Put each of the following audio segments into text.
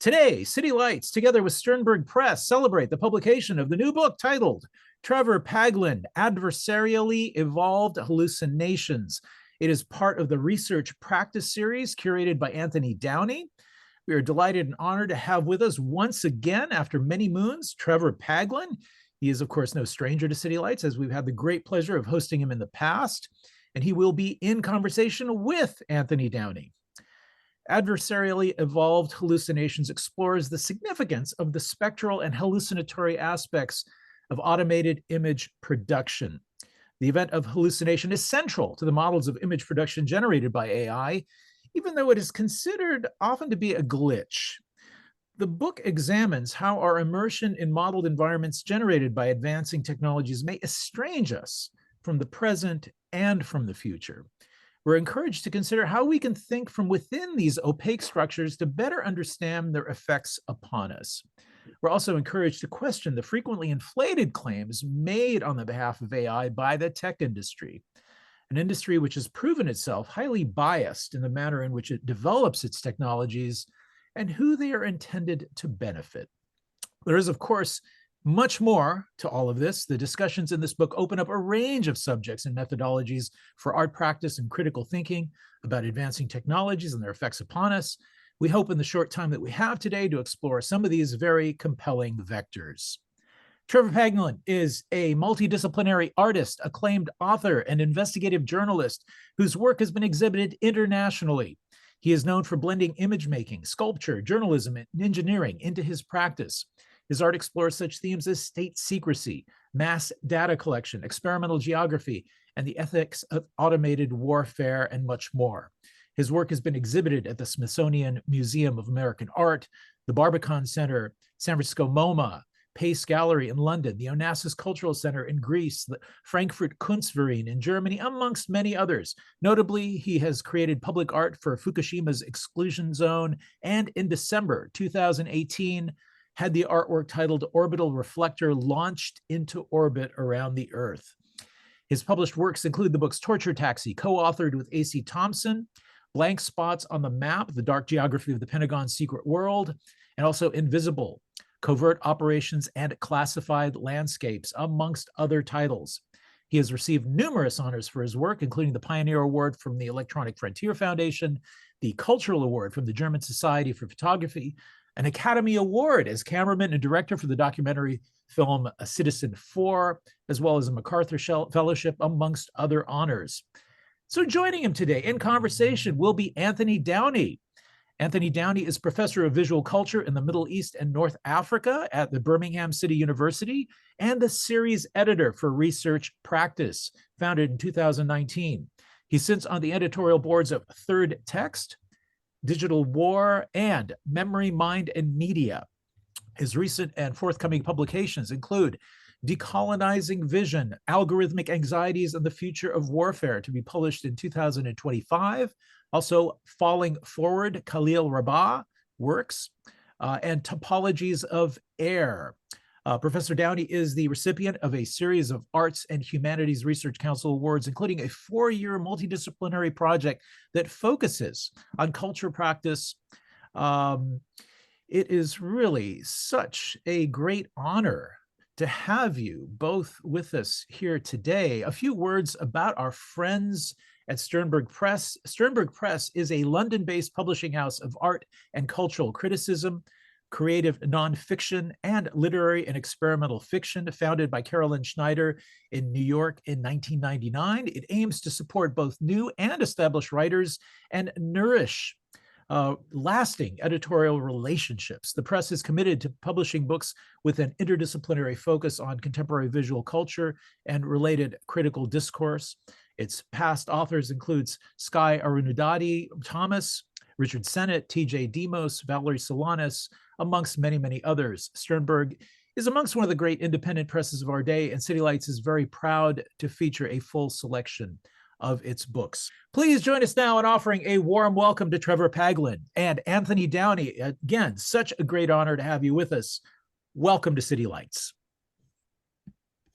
Today, City Lights, together with Sternberg Press, celebrate the publication of the new book titled Trevor Paglen, Adversarially Evolved Hallucinations. It is part of the research practice series curated by Anthony Downey. We are delighted and honored to have with us once again, after many moons, Trevor Paglen. He is, of course, no stranger to City Lights, as we've had the great pleasure of hosting him in the past, and he will be in conversation with Anthony Downey. Adversarially Evolved Hallucinations explores the significance of the spectral and hallucinatory aspects of automated image production. The event of hallucination is central to the models of image production generated by AI, even though it is considered often to be a glitch. The book examines how our immersion in modeled environments generated by advancing technologies may estrange us from the present and from the future. We're encouraged to consider how we can think from within these opaque structures to better understand their effects upon us. We're also encouraged to question the frequently inflated claims made on the behalf of AI by the tech industry, an industry which has proven itself highly biased in the manner in which it develops its technologies and who they are intended to benefit. There is, of course, much more to all of this. The discussions in this book open up a range of subjects and methodologies for art practice and critical thinking about advancing technologies and their effects upon us. We hope in the short time that we have today to explore some of these very compelling vectors. Trevor Paglen is a multidisciplinary artist, acclaimed author, and investigative journalist whose work has been exhibited internationally. He is known for blending image making, sculpture, journalism, and engineering into his practice. His art explores such themes as state secrecy, mass data collection, experimental geography, and the ethics of automated warfare, and much more. His work has been exhibited at the Smithsonian Museum of American Art, the Barbican Center, San Francisco MoMA, Pace Gallery in London, the Onassis Cultural Center in Greece, the Frankfurt Kunstverein in Germany, amongst many others. Notably, he has created public art for Fukushima's exclusion zone, and in December 2018, had the artwork titled Orbital Reflector launched into orbit around the Earth. His published works include the books Torture Taxi, co-authored with A.C. Thompson, Blank Spots on the Map, The Dark Geography of the Pentagon's Secret World, and also Invisible, Covert Operations and Classified Landscapes, amongst other titles. He has received numerous honors for his work, including the Pioneer Award from the Electronic Frontier Foundation, the Cultural Award from the German Society for Photography, an Academy Award as cameraman and director for the documentary film A Citizen 4, as well as a MacArthur Fellowship, amongst other honors. So joining him today in conversation will be Anthony Downey. Anthony Downey is professor of visual culture in the Middle East and North Africa at the Birmingham City University and the series editor for Research Practice, founded in 2019. He sits on the editorial boards of Third Text, Digital War, and Memory, Mind, and Media. His recent and forthcoming publications include Decolonizing Vision, Algorithmic Anxieties and the Future of Warfare, to be published in 2025. Also, Falling Forward, Khalil Rabah works, and Topologies of Air. Professor Downey is the recipient of a series of Arts and Humanities Research Council Awards, including a 4-year multidisciplinary project that focuses on culture practice. It is really such a great honor to have you both with us here today. A few words about our friends at Sternberg Press. Sternberg Press is a London-based publishing house of art and cultural criticism, creative nonfiction, and literary and experimental fiction, founded by Carolyn Schneider in New York in 1999. It aims to support both new and established writers and nourish lasting editorial relationships. The press is committed to publishing books with an interdisciplinary focus on contemporary visual culture and related critical discourse. Its past authors includes Sky Arunudadi Thomas, Richard Sennett, T.J. Demos, Valerie Solanas, amongst many, many others. Sternberg is amongst one of the great independent presses of our day, and City Lights is very proud to feature a full selection of its books. Please join us now in offering a warm welcome to Trevor Paglen and Anthony Downey. Again, such a great honor to have you with us. Welcome to City Lights.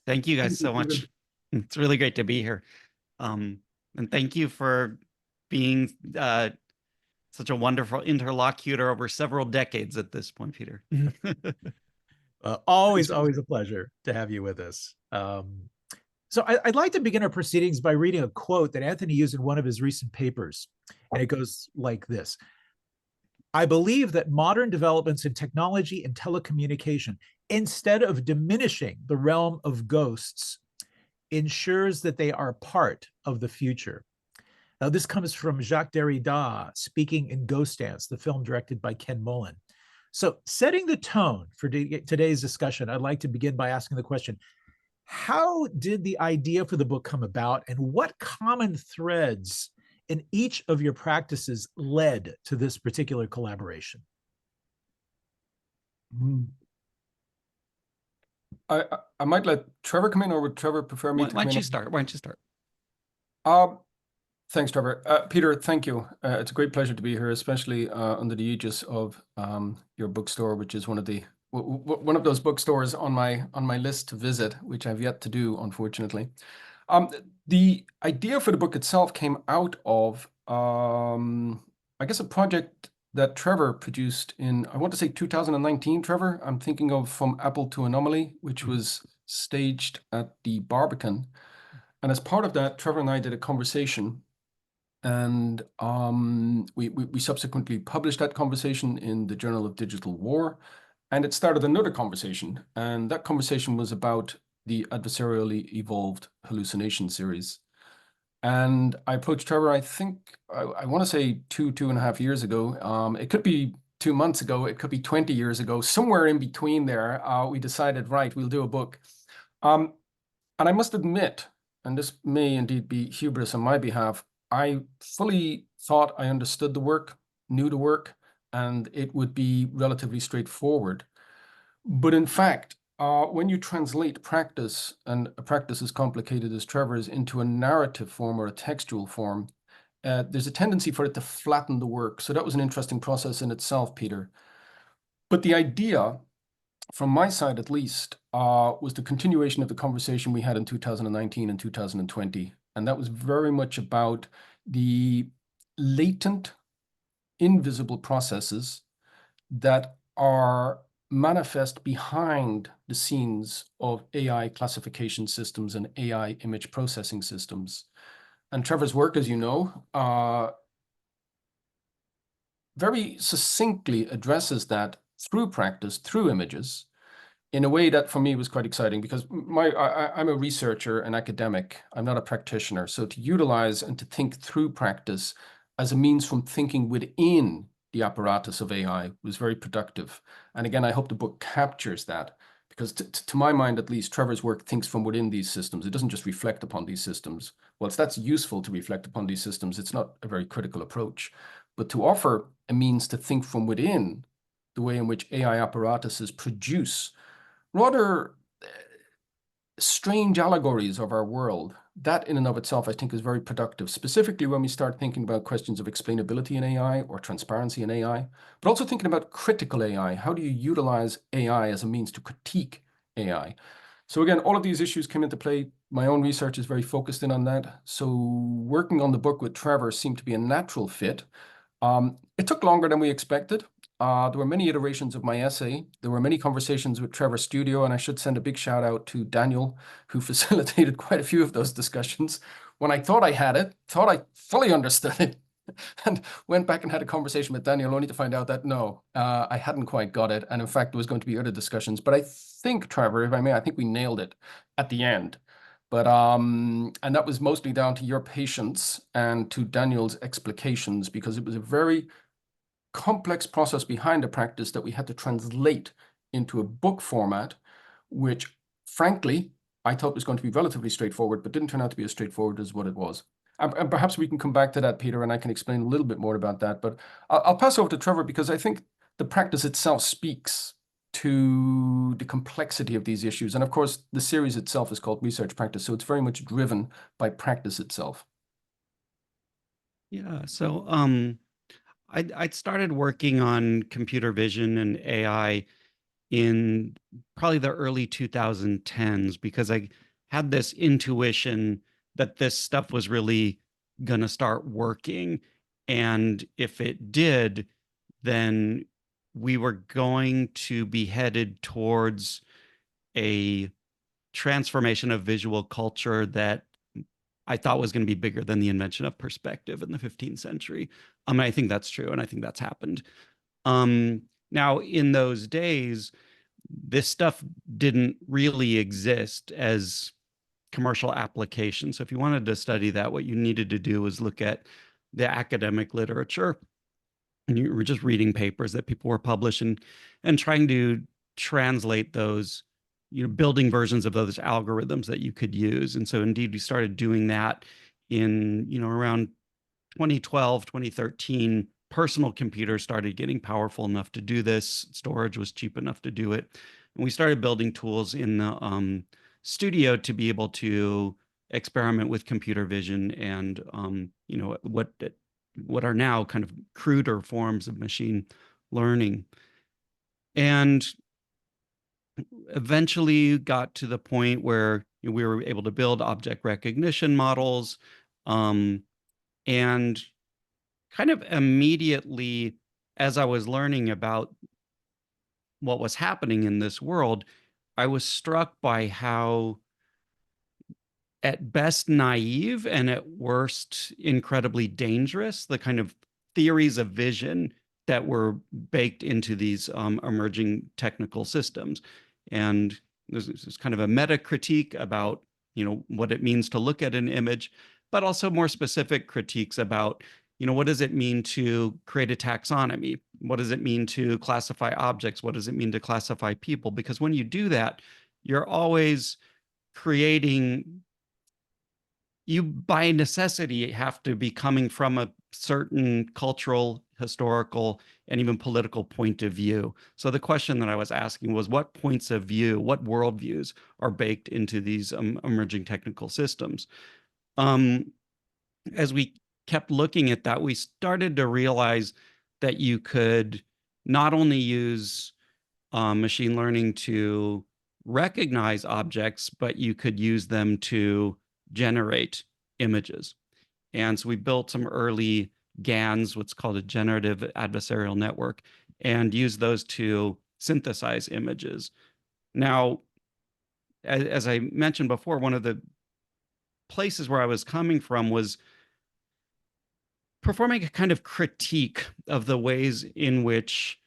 Thank you guys so much. It's really great to be here. And thank you for being such a wonderful interlocutor over several decades at this point, Peter. Always a pleasure to have you with us. So I'd like to begin our proceedings by reading a quote that Anthony used in one of his recent papers. And it goes like this: I believe that modern developments in technology and telecommunication, instead of diminishing the realm of ghosts, ensures that they are part of the future. Now, this comes from Jacques Derrida speaking in Ghost Dance, the film directed by Ken Mullen. So, setting the tone for today's discussion, I'd like to begin by asking the question: how did the idea for the book come about, and what common threads in each of your practices led to this particular collaboration? I might let Trevor come in, or would Trevor prefer me to come in? Why don't you start? Why don't you start? Thanks, Trevor. Peter, thank you. It's a great pleasure to be here, especially under the aegis of your bookstore, which is one of those bookstores on my list to visit, which I've yet to do, unfortunately. The idea for the book itself came out of, I guess, a project that Trevor produced in, I want to say 2019, Trevor. I'm thinking of From Apple to Anomaly, which was staged at the Barbican. And as part of that, Trevor and I did a conversation, and we subsequently published that conversation in the Journal of Digital War, and it started another conversation. And that conversation was about the Adversarially Evolved Hallucination series. And I approached Trevor, I think, I want to say 2.5 years ago. It could be 2 months ago, it could be 20 years ago, somewhere in between there. We decided, right, we'll do a book. And I must admit, and this may indeed be hubris on my behalf, I fully thought I understood the work, knew the work, and it would be relatively straightforward. But in fact, when you translate practice, and a practice as complicated as Trevor's, into a narrative form or a textual form, there's a tendency for it to flatten the work. So that was an interesting process in itself, Peter. But the idea, from my side at least, was the continuation of the conversation we had in 2019 and 2020. And that was very much about the latent, invisible processes that are manifest behind the scenes of AI classification systems and AI image processing systems. And Trevor's work, as you know, very succinctly addresses that through practice, through images, in a way that for me was quite exciting, because I'm a researcher and academic. I'm not a practitioner. So to utilize and to think through practice as a means from thinking within the apparatus of AI was very productive. And again, I hope the book captures that, because to my mind, at least, Trevor's work thinks from within these systems. It doesn't just reflect upon these systems. Whilst that's useful to reflect upon these systems, it's not a very critical approach. But to offer a means to think from within the way in which AI apparatuses produce rather strange allegories of our world, that in and of itself, I think, is very productive, specifically when we start thinking about questions of explainability in AI or transparency in AI, but also thinking about critical AI. How do you utilize AI as a means to critique AI? So again, all of these issues came into play. My own research is very focused in on that. So working on the book with Trevor seemed to be a natural fit. It took longer than we expected. There were many iterations of my essay. There were many conversations with Trevor's studio, and I should send a big shout out to Daniel, who facilitated quite a few of those discussions. When I thought I had it, thought I fully understood it, and went back and had a conversation with Daniel, only to find out that no, I hadn't quite got it. And in fact, there was going to be other discussions. But I think, Trevor, if I may, I think we nailed it at the end. But and that was mostly down to your patience and to Daniel's explications, because it was a very complex process behind the practice that we had to translate into a book format, which, frankly, I thought was going to be relatively straightforward, but didn't turn out to be as straightforward as what it was. And perhaps we can come back to that, Peter, and I can explain a little bit more about that. But I'll pass over to Trevor, because I think the practice itself speaks to the complexity of these issues. And of course, the series itself is called Research Practice, so it's very much driven by practice itself. Yeah, so I'd started working on computer vision and AI in probably the early 2010s, because I had this intuition that this stuff was really going to start working. And if it did, then we were going to be headed towards a transformation of visual culture that I thought was going to be bigger than the invention of perspective in the 15th century. I think that's true, and I think that's happened. Now, in those days, this stuff didn't really exist as commercial application. So if you wanted to study that, what you needed to do was look at the academic literature. And you were just reading papers that people were publishing and trying to translate those, building versions of those algorithms that you could use. And so indeed, we started doing that in, around 2012, 2013. Personal computers started getting powerful enough to do this. Storage was cheap enough to do it. And we started building tools in the studio to be able to experiment with computer vision and, what are now kind of cruder forms of machine learning. And eventually got to the point where we were able to build object recognition models, and kind of immediately, as I was learning about what was happening in this world, I was struck by how, at best, naive and at worst, incredibly dangerous, the kind of theories of vision that were baked into these emerging technical systems. And there's kind of a meta critique about, what it means to look at an image, but also more specific critiques about, what does it mean to create a taxonomy? What does it mean to classify objects? What does it mean to classify people? Because when you do that, you're always creating, you by necessity have to be coming from a certain cultural, historical, and even political point of view. So the question that I was asking was, what points of view, what worldviews are baked into these emerging technical systems? As we kept looking at that, we started to realize that you could not only use machine learning to recognize objects, but you could use them to generate images. And so we built some early GANs, what's called a generative adversarial network, and used those to synthesize images. Now, as I mentioned before, one of the places where I was coming from was performing a kind of critique of the ways in which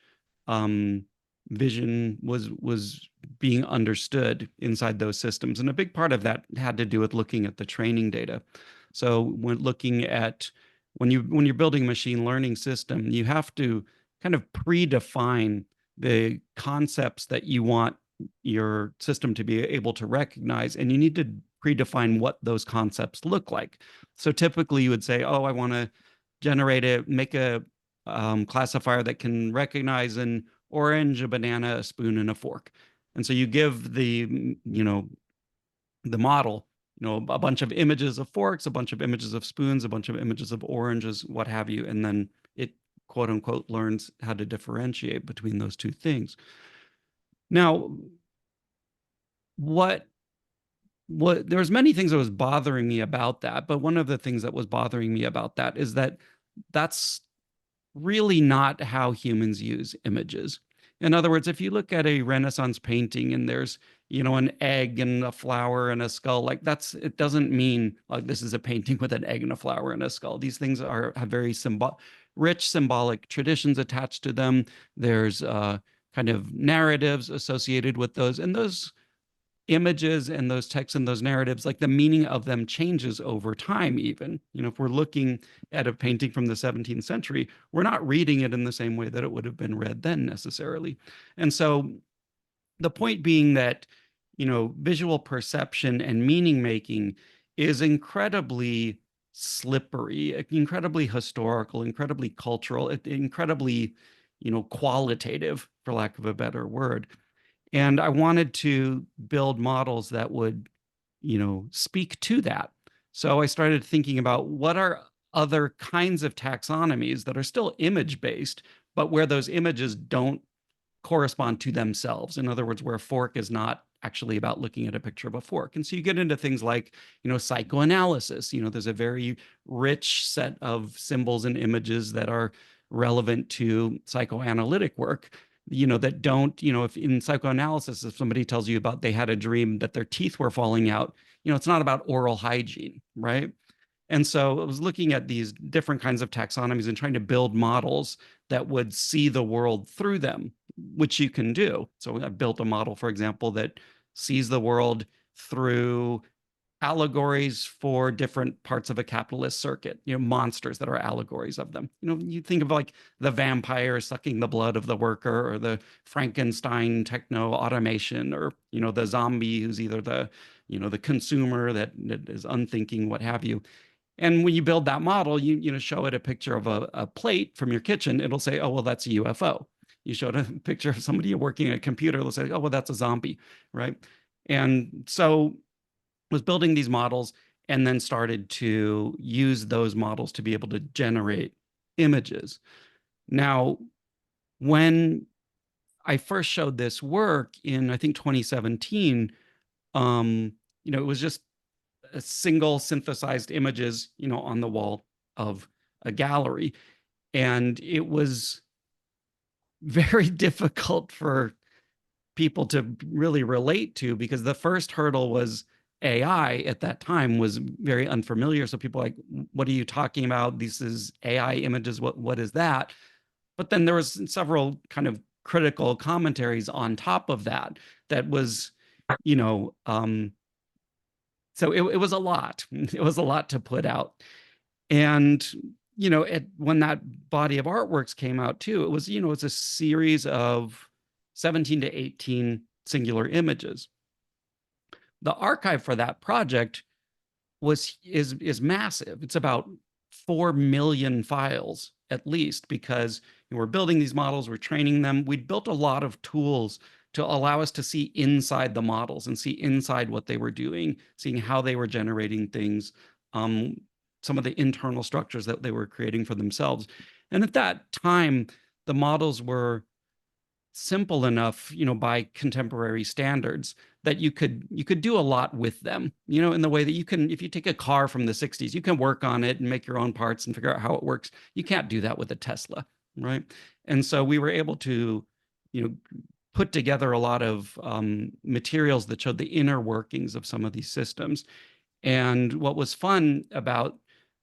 vision was being understood inside those systems. And a big part of that had to do with looking at the training data. So when looking at, when you're building a machine learning system, you have to kind of predefine the concepts that you want your system to be able to recognize, and you need to predefine what those concepts look like. So typically you would say, oh, I want to make a classifier that can recognize an orange, a banana, a spoon, and a fork. And so you give the model, a bunch of images of forks, a bunch of images of spoons, a bunch of images of oranges, what have you, and then it, quote unquote, learns how to differentiate between those two things. Now, there's many things that was bothering me about that, but one of the things that was bothering me about that is that that's really not how humans use images. In other words, if you look at a Renaissance painting and there's, an egg and a flower and a skull, like it doesn't mean like this is a painting with an egg and a flower and a skull. These things have very rich symbolic traditions attached to them. There's kind of narratives associated with those, and those images and those texts and those narratives, like the meaning of them changes over time even. If we're looking at a painting from the 17th century, we're not reading it in the same way that it would have been read then necessarily. And so the point being that, visual perception and meaning making is incredibly slippery, incredibly historical, incredibly cultural, incredibly, qualitative, for lack of a better word. And I wanted to build models that would, speak to that. So I started thinking about what are other kinds of taxonomies that are still image-based, but where those images don't correspond to themselves. In other words, where a fork is not actually about looking at a picture of a fork. And so you get into things like, psychoanalysis. There's a very rich set of symbols and images that are relevant to psychoanalytic work, that don't, if in psychoanalysis, if somebody tells you about they had a dream that their teeth were falling out, it's not about oral hygiene, right? And so I was looking at these different kinds of taxonomies and trying to build models that would see the world through them, which you can do. So I built a model, for example, that sees the world through allegories for different parts of a capitalist circuit, monsters that are allegories of them. You think of like the vampire sucking the blood of the worker, or the Frankenstein techno automation, or, the zombie who's either the, the consumer that is unthinking, what have you. And when you build that model, you show it a picture of a plate from your kitchen, it'll say, oh, well, that's a UFO. You showed a picture of somebody working at a computer, it'll say, oh, well, that's a zombie, right? And so was building these models and then started to use those models to be able to generate images. Now, when I first showed this work in, I think, 2017, it was just a single synthesized images, on the wall of a gallery. And it was very difficult for people to really relate to, because the first hurdle was AI at that time was very unfamiliar. So people were like, what are you talking about? This is AI images. What is that? But then there was several kind of critical commentaries on top of that was, so it was a lot. It was a lot to put out. And, when that body of artworks came out too, it was, it's a series of 17 to 18 singular images. The archive for that project is massive. It's about 4 million files at least, because we're building these models, we're training them. We'd built a lot of tools to allow us to see inside the models and see inside what they were doing, seeing how they were generating things, some of the internal structures that they were creating for themselves. And at that time, the models were simple enough, by contemporary standards, that you could do a lot with them, in the way that you can, if you take a car from the 60s, you can work on it and make your own parts and figure out how it works. You can't do that with a Tesla, right? And so we were able to, put together a lot of materials that showed the inner workings of some of these systems. And what was fun about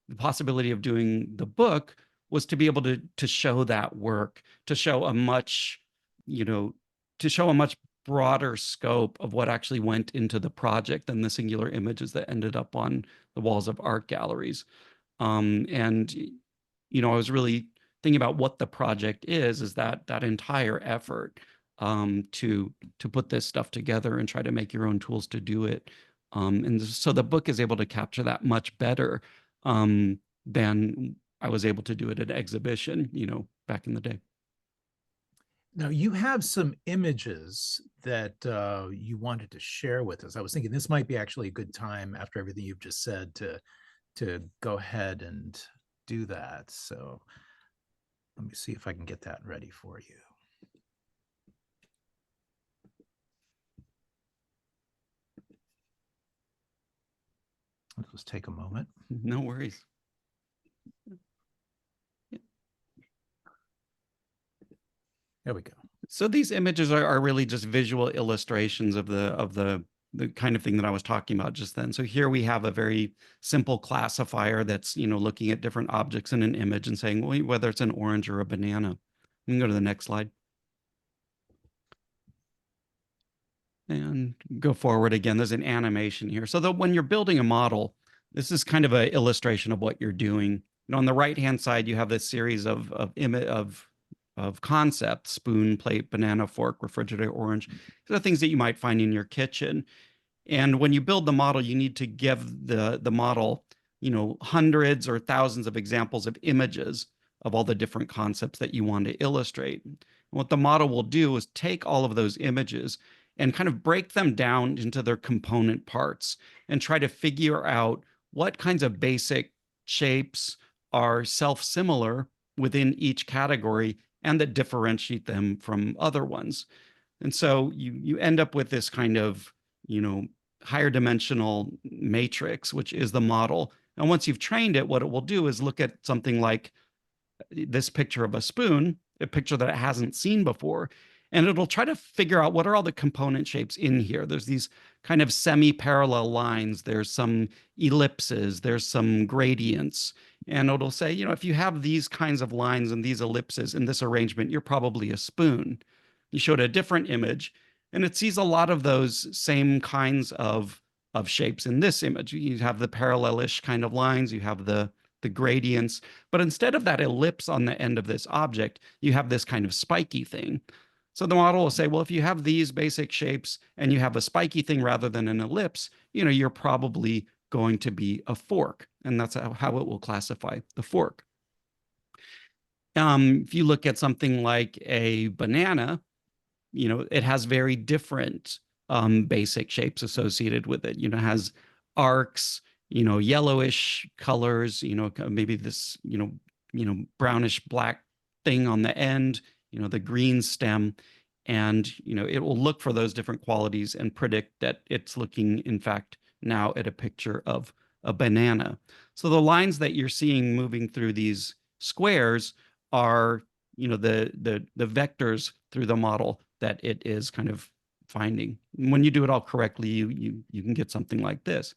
the possibility of doing the book was to be able to show that work, to show a much broader scope of what actually went into the project than the singular images that ended up on the walls of art galleries. And I was really thinking about what the project is that entire effort to put this stuff together and try to make your own tools to do it. And so the book is able to capture that much better than I was able to do at an exhibition, back in the day. Now, you have some images that you wanted to share with us. I was thinking this might be actually a good time, after everything you've just said, to go ahead and do that. So let me see if I can get that ready for you. Let's just take a moment. No worries. There we go. So these images are really just visual illustrations of the kind of thing that I was talking about just then. So here we have a very simple classifier that's, looking at different objects in an image and saying, well, whether it's an orange or a banana. We can go to the next slide. And go forward again. There's an animation here. So that when you're building a model, this is kind of an illustration of what you're doing. And on the right-hand side, you have this series of concepts: spoon, plate, banana, fork, refrigerator, orange. These are things that you might find in your kitchen. And when you build the model, you need to give the model, hundreds or thousands of examples of images of all the different concepts that you want to illustrate. And what the model will do is take all of those images and kind of break them down into their component parts and try to figure out what kinds of basic shapes are self-similar within each category and that differentiate them from other ones. And so you end up with this kind of, higher dimensional matrix, which is the model. And once you've trained it, what it will do is look at something like this picture of a spoon, a picture that it hasn't seen before, and it'll try to figure out what are all the component shapes in here. There's these kind of semi-parallel lines. There's some ellipses. There's some gradients. And it'll say, if you have these kinds of lines and these ellipses in this arrangement, you're probably a spoon. You showed a different image, and it sees a lot of those same kinds of shapes in this image. You have the parallelish kind of lines. You have the gradients. But instead of that ellipse on the end of this object, you have this kind of spiky thing. So the model will say, well, if you have these basic shapes and you have a spiky thing rather than an ellipse, you're probably going to be a fork. And that's how it will classify the fork. If you look at something like a banana, it has very different basic shapes associated with it. It has arcs, yellowish colors, maybe this, brownish black thing on the end, the green stem. And, it will look for those different qualities and predict that it's looking, in fact, now at a picture of a banana. So the lines that you're seeing moving through these squares are, the vectors through the model that it is kind of finding. When you do it all correctly, you can get something like this.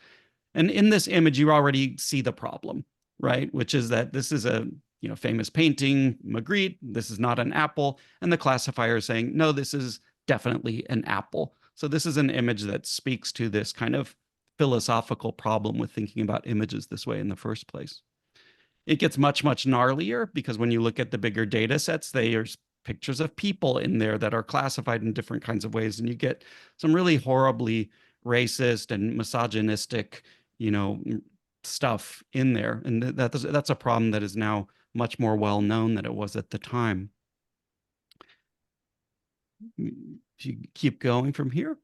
And in this image, you already see the problem, right? Which is that this is a famous painting, Magritte. This is not an apple. And the classifier is saying, no, this is definitely an apple. So this is an image that speaks to this kind of philosophical problem with thinking about images this way in the first place. It gets much, much gnarlier because when you look at the bigger data sets, there's pictures of people in there that are classified in different kinds of ways. And you get some really horribly racist and misogynistic, stuff in there. And that's a problem that is now much more well known than it was at the time. If you keep going from here.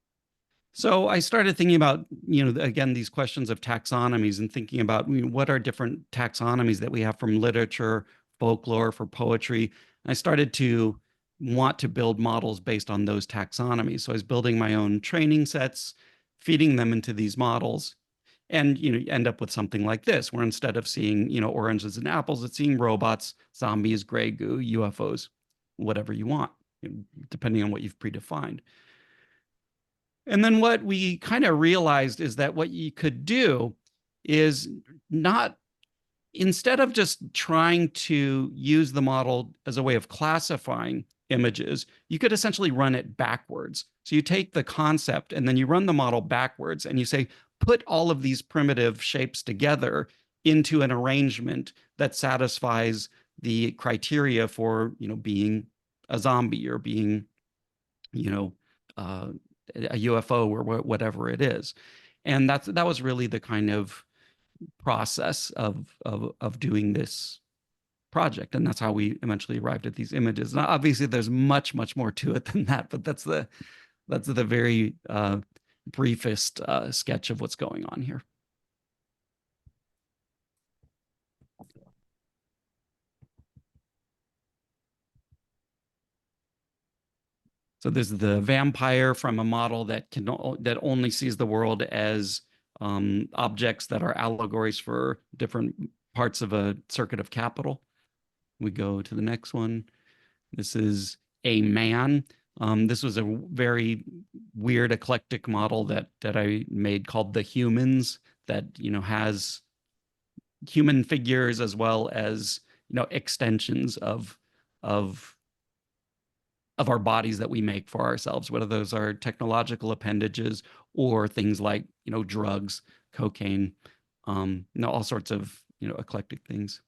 So I started thinking about, again, these questions of taxonomies and thinking about what are different taxonomies that we have from literature, folklore, for poetry. And I started to want to build models based on those taxonomies. So I was building my own training sets, feeding them into these models. And, you end up with something like this, where instead of seeing, oranges and apples, it's seeing robots, zombies, gray goo, UFOs, whatever you want, depending on what you've predefined. And then what we kind of realized is that what you could do is not, instead of just trying to use the model as a way of classifying images, you could essentially run it backwards. So you take the concept and then you run the model backwards and you say, put all of these primitive shapes together into an arrangement that satisfies the criteria for, being a zombie or being, a UFO or whatever it is. And that was really the kind of process of doing this project. And that's how we eventually arrived at these images. Now, obviously, there's much, much more to it than that, but that's the very briefest sketch of what's going on here. So this is the vampire from a model that only sees the world as objects that are allegories for different parts of a circuit of capital. We go to the next one. This is a man. This was a very weird eclectic model that I made called the Humans, that has human figures as well as extensions of our bodies that we make for ourselves, whether those are technological appendages or things like drugs, cocaine, all sorts of eclectic things.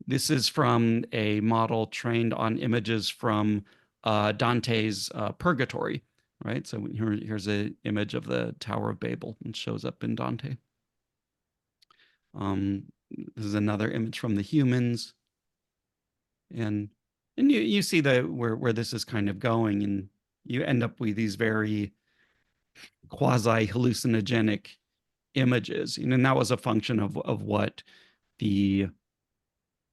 This is from a model trained on images from Dante's Purgatory, right? So here's an image of the Tower of Babel, and shows up in Dante. This is another image from the Humans, and you see where this is kind of going, and you end up with these very quasi hallucinogenic images, and that was a function of what the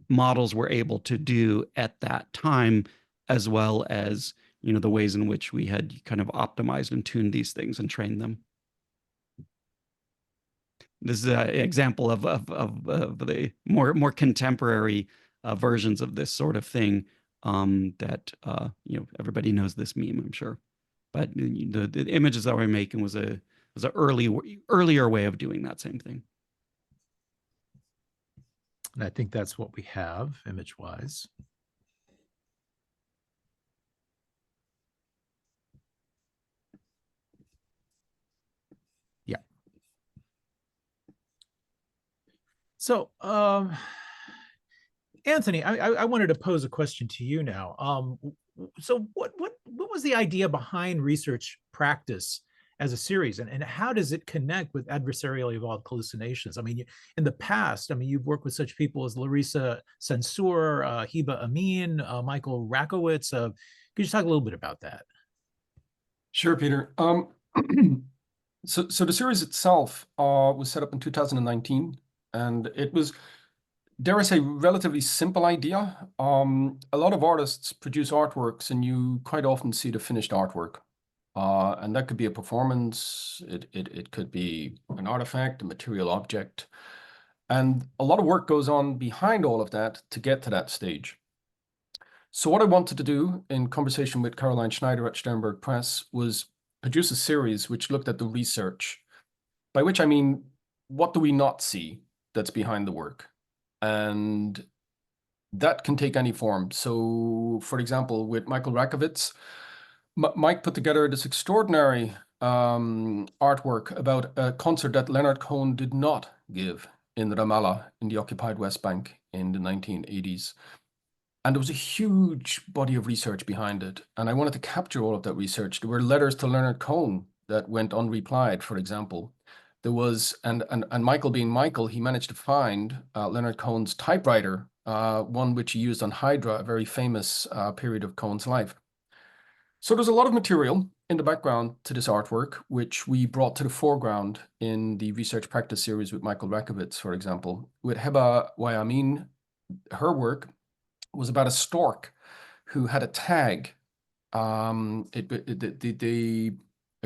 models were able to do at that time, as well as the ways in which we had kind of optimized and tuned these things and trained them. This is an example of the more contemporary versions of this sort of thing that everybody knows this meme, I'm sure. But the images that we're making was an earlier way of doing that same thing. And I think that's what we have image-wise. Yeah. So, Anthony, I wanted to pose a question to you now. So what was the idea behind research practice as a series, and how does it connect with adversarially evolved hallucinations? I mean, in the past, I mean, you've worked with such people as Larissa Censur, Hiba Amin, Michael Rakowitz. Could you talk a little bit about that? Sure, Peter. So the series itself was set up in 2019, and it was, dare I say, relatively simple idea. A lot of artists produce artworks, and you quite often see the finished artwork. And that could be a performance, it could be an artifact, a material object. And a lot of work goes on behind all of that to get to that stage. So what I wanted to do in conversation with Caroline Schneider at Sternberg Press was produce a series which looked at the research, by which I mean, what do we not see that's behind the work? And that can take any form. So, for example, with Michael Rakowitz, Mike put together this extraordinary artwork about a concert that Leonard Cohen did not give in Ramallah in the occupied West Bank in the 1980s. And there was a huge body of research behind it. And I wanted to capture all of that research. There were letters to Leonard Cohen that went unreplied, for example. There was, and Michael being Michael, he managed to find Leonard Cohen's typewriter, one which he used on Hydra, a very famous period of Cohen's life. So there's a lot of material in the background to this artwork, which we brought to the foreground in the research practice series with Michael Rakowitz, for example. With Hiba Amin, her work was about a stork who had a tag. The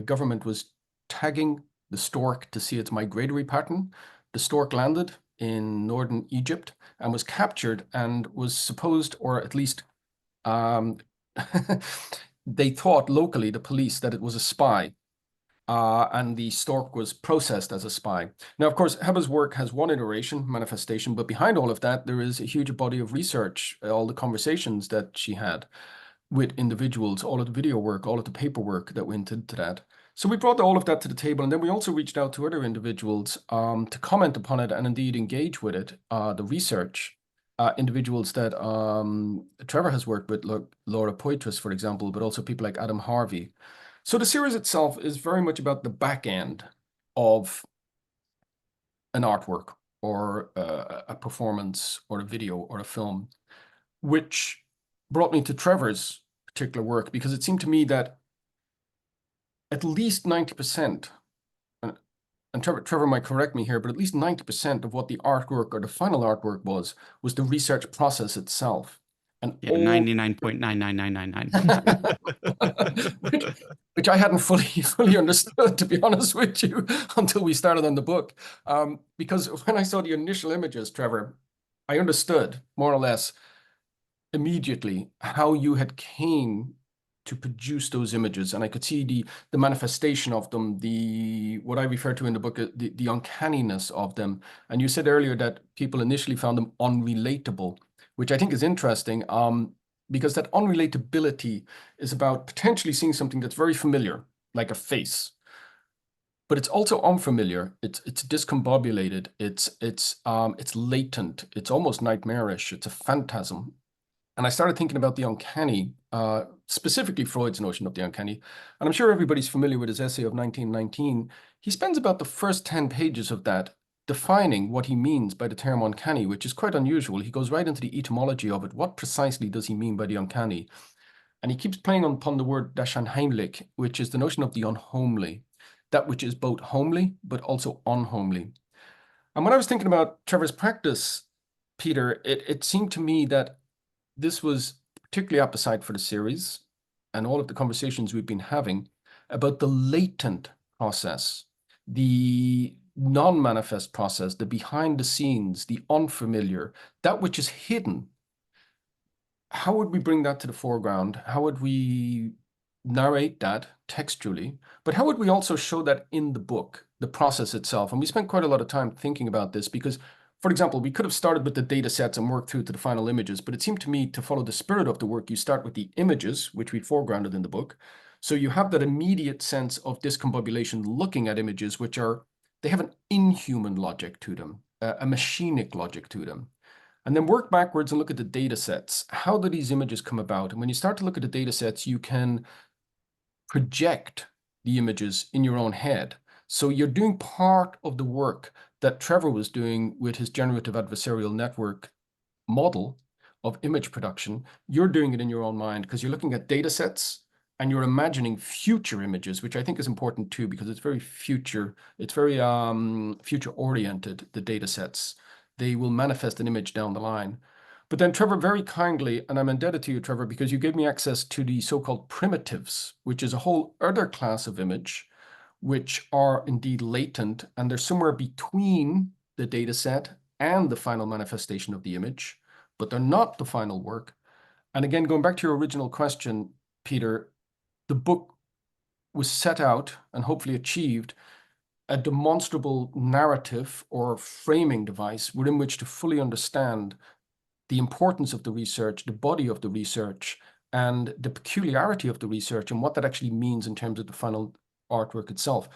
government was tagging the stork to see its migratory pattern. The stork landed in northern Egypt and was captured and was supposed, or at least they thought locally, the police, that it was a spy. And the stork was processed as a spy. Now, of course, Hiba's work has one iteration, manifestation, but behind all of that, there is a huge body of research, all the conversations that she had with individuals, all of the video work, all of the paperwork that went into that. So we brought all of that to the table, and then we also reached out to other individuals to comment upon it and indeed engage with it, the research. Individuals that Trevor has worked with, like Laura Poitras, for example, but also people like Adam Harvey. So the series itself is very much about the back end of an artwork or a performance or a video or a film, which brought me to Trevor's particular work, because it seemed to me that at least 90%, and Trevor might correct me here, but at least 90% of what the artwork or the final artwork was the research process itself. And yeah, 99.99999%. which I hadn't fully understood, to be honest with you, until we started on the book. Because when I saw the initial images, Trevor, I understood more or less immediately how you had came to produce those images, and I could see the manifestation of them, what I refer to in the book, the uncanniness of them. And you said earlier that people initially found them unrelatable, which I think is interesting, because that unrelatability is about potentially seeing something that's very familiar, like a face, but it's also unfamiliar. It's discombobulated. It's latent. It's almost nightmarish. It's a phantasm. And I started thinking about the uncanny, specifically Freud's notion of the uncanny. And I'm sure everybody's familiar with his essay of 1919. He spends about the first 10 pages of that defining what he means by the term uncanny, which is quite unusual. He goes right into the etymology of it. What precisely does he mean by the uncanny? And he keeps playing upon the word das unheimlich, which is the notion of the unhomely, that which is both homely, but also unhomely. And when I was thinking about Trevor's practice, Peter, it seemed to me that this was particularly apposite for the series. and all of the conversations we've been having about the latent process, the non-manifest process, the behind the scenes, the unfamiliar, that which is hidden. How would we bring that to the foreground? How would we narrate that textually? But how would we also show that in the book, the process itself? And we spent quite a lot of time thinking about this because, for example, we could have started with the data sets and worked through to the final images, but it seemed to me to follow the spirit of the work, you start with the images, which we foregrounded in the book. So you have that immediate sense of discombobulation looking at images, which they have an inhuman logic to them, a machinic logic to them. And then work backwards and look at the data sets. How do these images come about? And when you start to look at the data sets, you can project the images in your own head. So you're doing part of the work that Trevor was doing with his generative adversarial network model of image production. You're doing it in your own mind because you're looking at data sets and you're imagining future images, which I think is important too, because it's very future oriented, the data sets. They will manifest an image down the line. But then Trevor very kindly, and I'm indebted to you, Trevor, because you gave me access to the so-called primitives, which is a whole other class of image, which are indeed latent, and they're somewhere between the data set and the final manifestation of the image, but they're not the final work. And again, going back to your original question, Peter, the book was set out and hopefully achieved a demonstrable narrative or framing device within which to fully understand the importance of the research, the body of the research, and the peculiarity of the research and what that actually means in terms of the final artwork itself.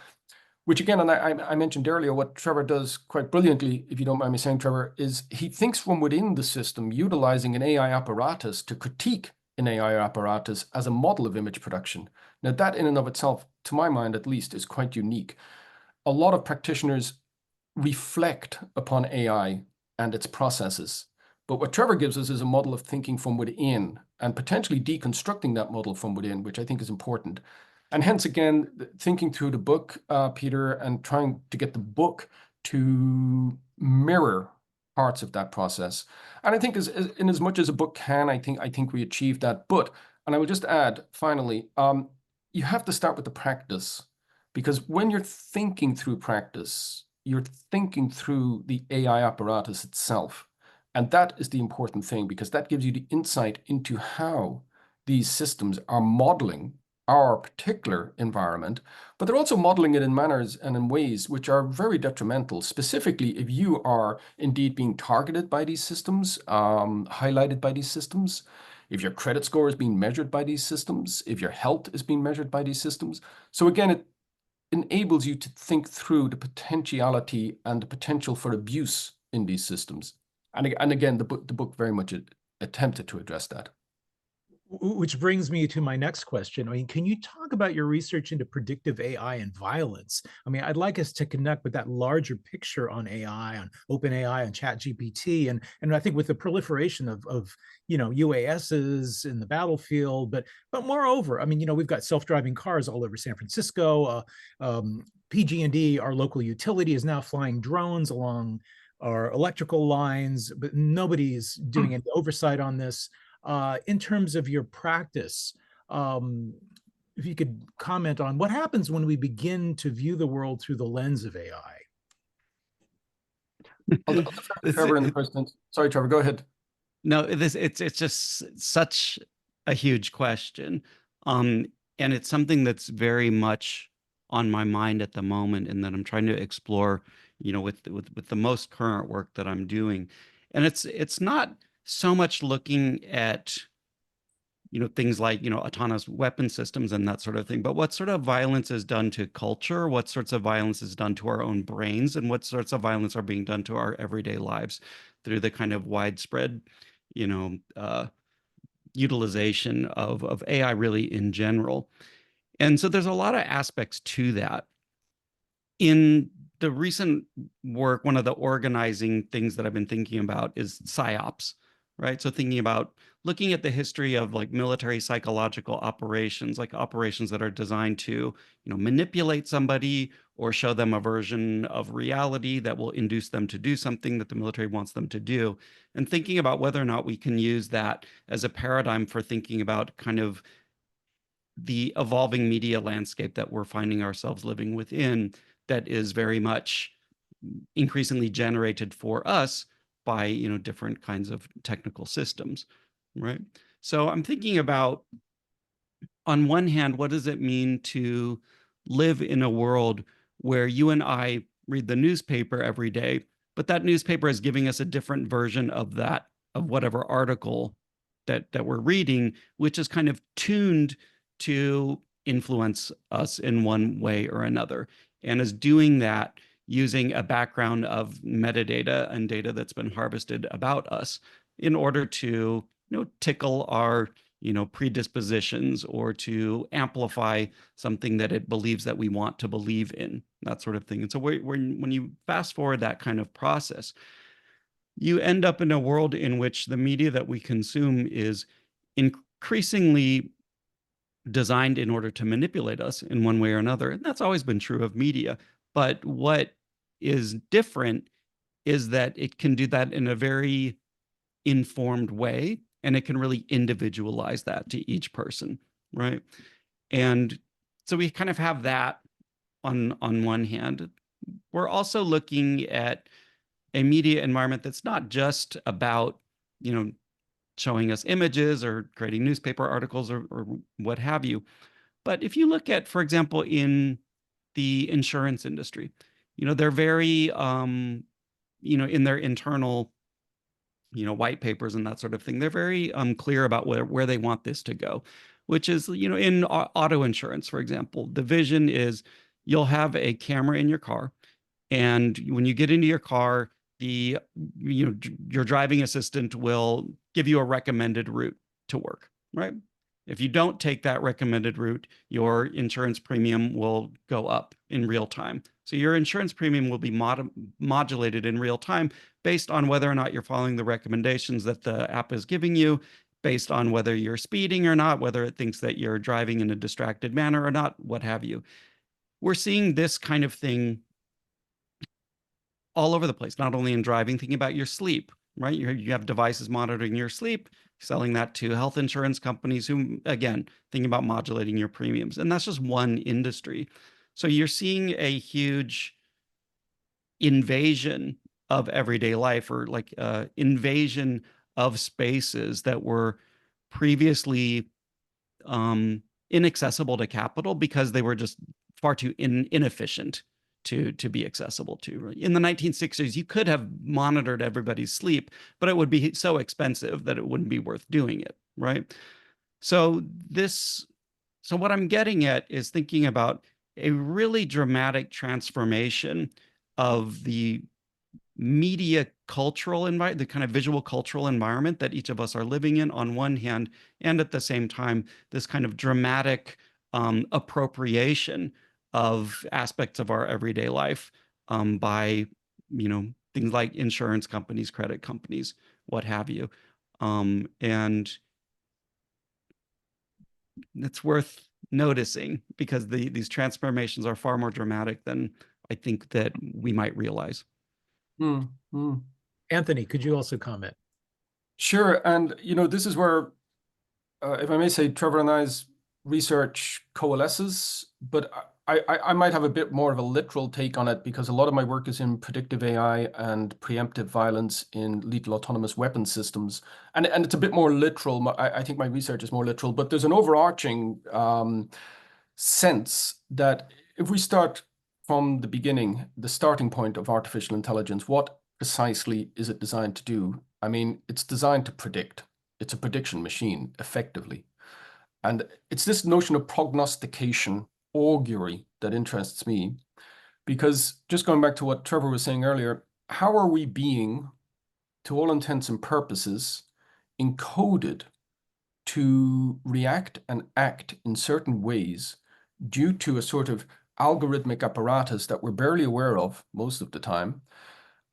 Which again, and I mentioned earlier, what Trevor does quite brilliantly, if you don't mind me saying, Trevor, is he thinks from within the system, utilizing an AI apparatus to critique an AI apparatus as a model of image production. Now that in and of itself, to my mind at least, is quite unique. A lot of practitioners reflect upon AI and its processes. But what Trevor gives us is a model of thinking from within and potentially deconstructing that model from within, which I think is important. And hence, again, thinking through the book, Peter, and trying to get the book to mirror parts of that process. And I think in as much as a book can, I think we achieved that. But, and I will just add, finally, you have to start with the practice. Because when you're thinking through practice, you're thinking through the AI apparatus itself. And that is the important thing, because that gives you the insight into how these systems are modeling our particular environment, but they're also modeling it in manners and in ways which are very detrimental, specifically if you are indeed being targeted by these systems, highlighted by these systems, if your credit score is being measured by these systems, if your health is being measured by these systems. So again, it enables you to think through the potentiality and the potential for abuse in these systems. And again, the book very much attempted to address that. Which brings me to my next question. I mean, can you talk about your research into predictive AI and violence? I mean, I'd like us to connect with that larger picture on AI, on OpenAI, on ChatGPT, and I think with the proliferation of UASs in the battlefield, but moreover, I mean, we've got self-driving cars all over San Francisco. PG&E, our local utility, is now flying drones along our electrical lines, but nobody's doing any oversight on this. In terms of your practice, if you could comment on what happens when we begin to view the world through the lens of AI. Trevor in the first instance. Sorry, Trevor, go ahead. No, it's just such a huge question, and it's something that's very much on my mind at the moment, and that I'm trying to explore, with the most current work that I'm doing, and it's not so much looking at things like autonomous weapon systems and that sort of thing, but what sort of violence is done to culture, what sorts of violence is done to our own brains, and what sorts of violence are being done to our everyday lives through the kind of widespread utilization of AI really in general. And so there's a lot of aspects to that. In the recent work, one of the organizing things that I've been thinking about is PSYOPs, right? So thinking about looking at the history of like military psychological operations, like operations that are designed to, manipulate somebody or show them a version of reality that will induce them to do something that the military wants them to do, and thinking about whether or not we can use that as a paradigm for thinking about kind of the evolving media landscape that we're finding ourselves living within, that is very much increasingly generated for us by, you know, different kinds of technical systems, right? So I'm thinking about, on one hand, what does it mean to live in a world where you and I read the newspaper every day, but that newspaper is giving us a different version of that, of whatever article that we're reading, which is kind of tuned to influence us in one way or another, and is doing that using a background of metadata and data that's been harvested about us in order to, you know, tickle our, you know, predispositions, or to amplify something that it believes that we want to believe in, that sort of thing. And so when you fast forward that kind of process, you end up in a world in which the media that we consume is increasingly designed in order to manipulate us in one way or another. And that's always been true of media. But what is different is that it can do that in a very informed way, and it can really individualize that to each person, right? And so we kind of have that on one hand. We're also looking at a media environment that's not just about, you know, showing us images or creating newspaper articles or what have you. But if you look at, for example, in the insurance industry, you know, they're very, you know, in their internal, you know, white papers and that sort of thing, they're very clear about where they want this to go, which is, you know, in auto insurance, for example, the vision is you'll have a camera in your car, and when you get into your car, the, you know, your driving assistant will give you a recommended route to work, right? If you don't take that recommended route, your insurance premium will go up in real time. So your insurance premium will be modulated in real time based on whether or not you're following the recommendations that the app is giving you, based on whether you're speeding or not, whether it thinks that you're driving in a distracted manner or not, what have you. We're seeing this kind of thing all over the place, not only in driving, thinking about your sleep, right? You have devices monitoring your sleep, selling that to health insurance companies who, again, thinking about modulating your premiums. And that's just one industry. So you're seeing a huge invasion of everyday life, or like invasion of spaces that were previously inaccessible to capital because they were just far too inefficient to be accessible to. In the 1960s, you could have monitored everybody's sleep, but it would be so expensive that it wouldn't be worth doing it, right? So what I'm getting at is thinking about a really dramatic transformation of the media cultural environment, the kind of visual cultural environment that each of us are living in on one hand, and at the same time, this kind of dramatic appropriation of aspects of our everyday life by, you know, things like insurance companies, credit companies, what have you. And it's worth noticing because these transformations are far more dramatic than I think that we might realize. Anthony, could you also comment? Sure. And, you know, this is where, if I may say, Trevor and I's research coalesces, but I might have a bit more of a literal take on it because a lot of my work is in predictive AI and preemptive violence in lethal autonomous weapon systems. And it's a bit more literal. I think my research is more literal, but there's an overarching sense that if we start from the beginning, the starting point of artificial intelligence, what precisely is it designed to do? I mean, it's designed to predict. It's a prediction machine, effectively. And it's this notion of prognostication, augury, that interests me. Because just going back to what Trevor was saying earlier, how are we being, to all intents and purposes, encoded to react and act in certain ways due to a sort of algorithmic apparatus that we're barely aware of most of the time?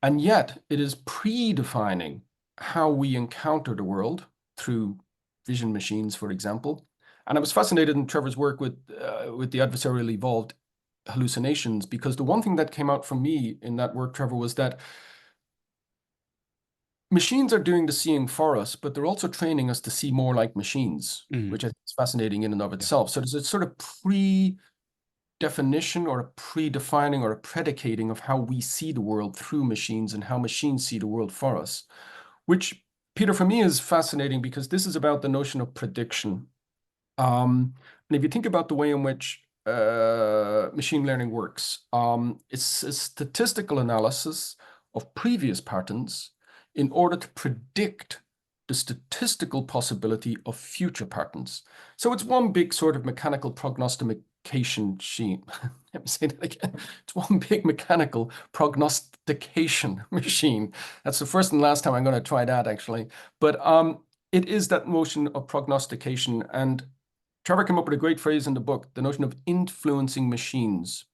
And yet it is predefining how we encounter the world through vision machines, for example. And I was fascinated in Trevor's work with the adversarially evolved hallucinations, because the one thing that came out from me in that work, Trevor, was that machines are doing the seeing for us, but they're also training us to see more like machines, which I think is fascinating in and of itself. So there's a sort of pre-definition or a predefining or a predicating of how we see the world through machines and how machines see the world for us, which, Peter, for me is fascinating because this is about the notion of prediction. And if you think about the way in which machine learning works, it's a statistical analysis of previous patterns in order to predict the statistical possibility of future patterns. So it's one big sort of mechanical prognostication scheme. Let me say that again. It's one big mechanical prognostication machine. That's the first and last time I'm going to try that, actually. But it is that notion of prognostication. And Trevor came up with a great phrase in the book, the notion of influencing machines.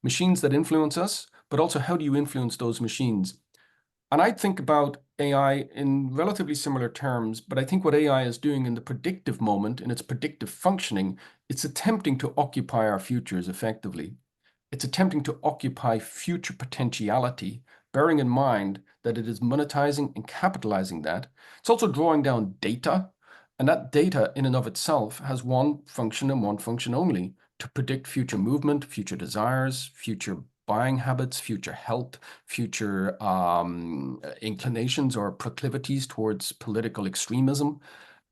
Machines that influence us, but also how do you influence those machines? And I think about AI in relatively similar terms, but I think what AI is doing in the predictive moment, in its predictive functioning, it's attempting to occupy our futures effectively. It's attempting to occupy future potentiality, bearing in mind that it is monetizing and capitalizing that. It's also drawing down data, and that data in and of itself has one function and one function only: to predict future movement, future desires, future buying habits, future health, future inclinations or proclivities towards political extremism.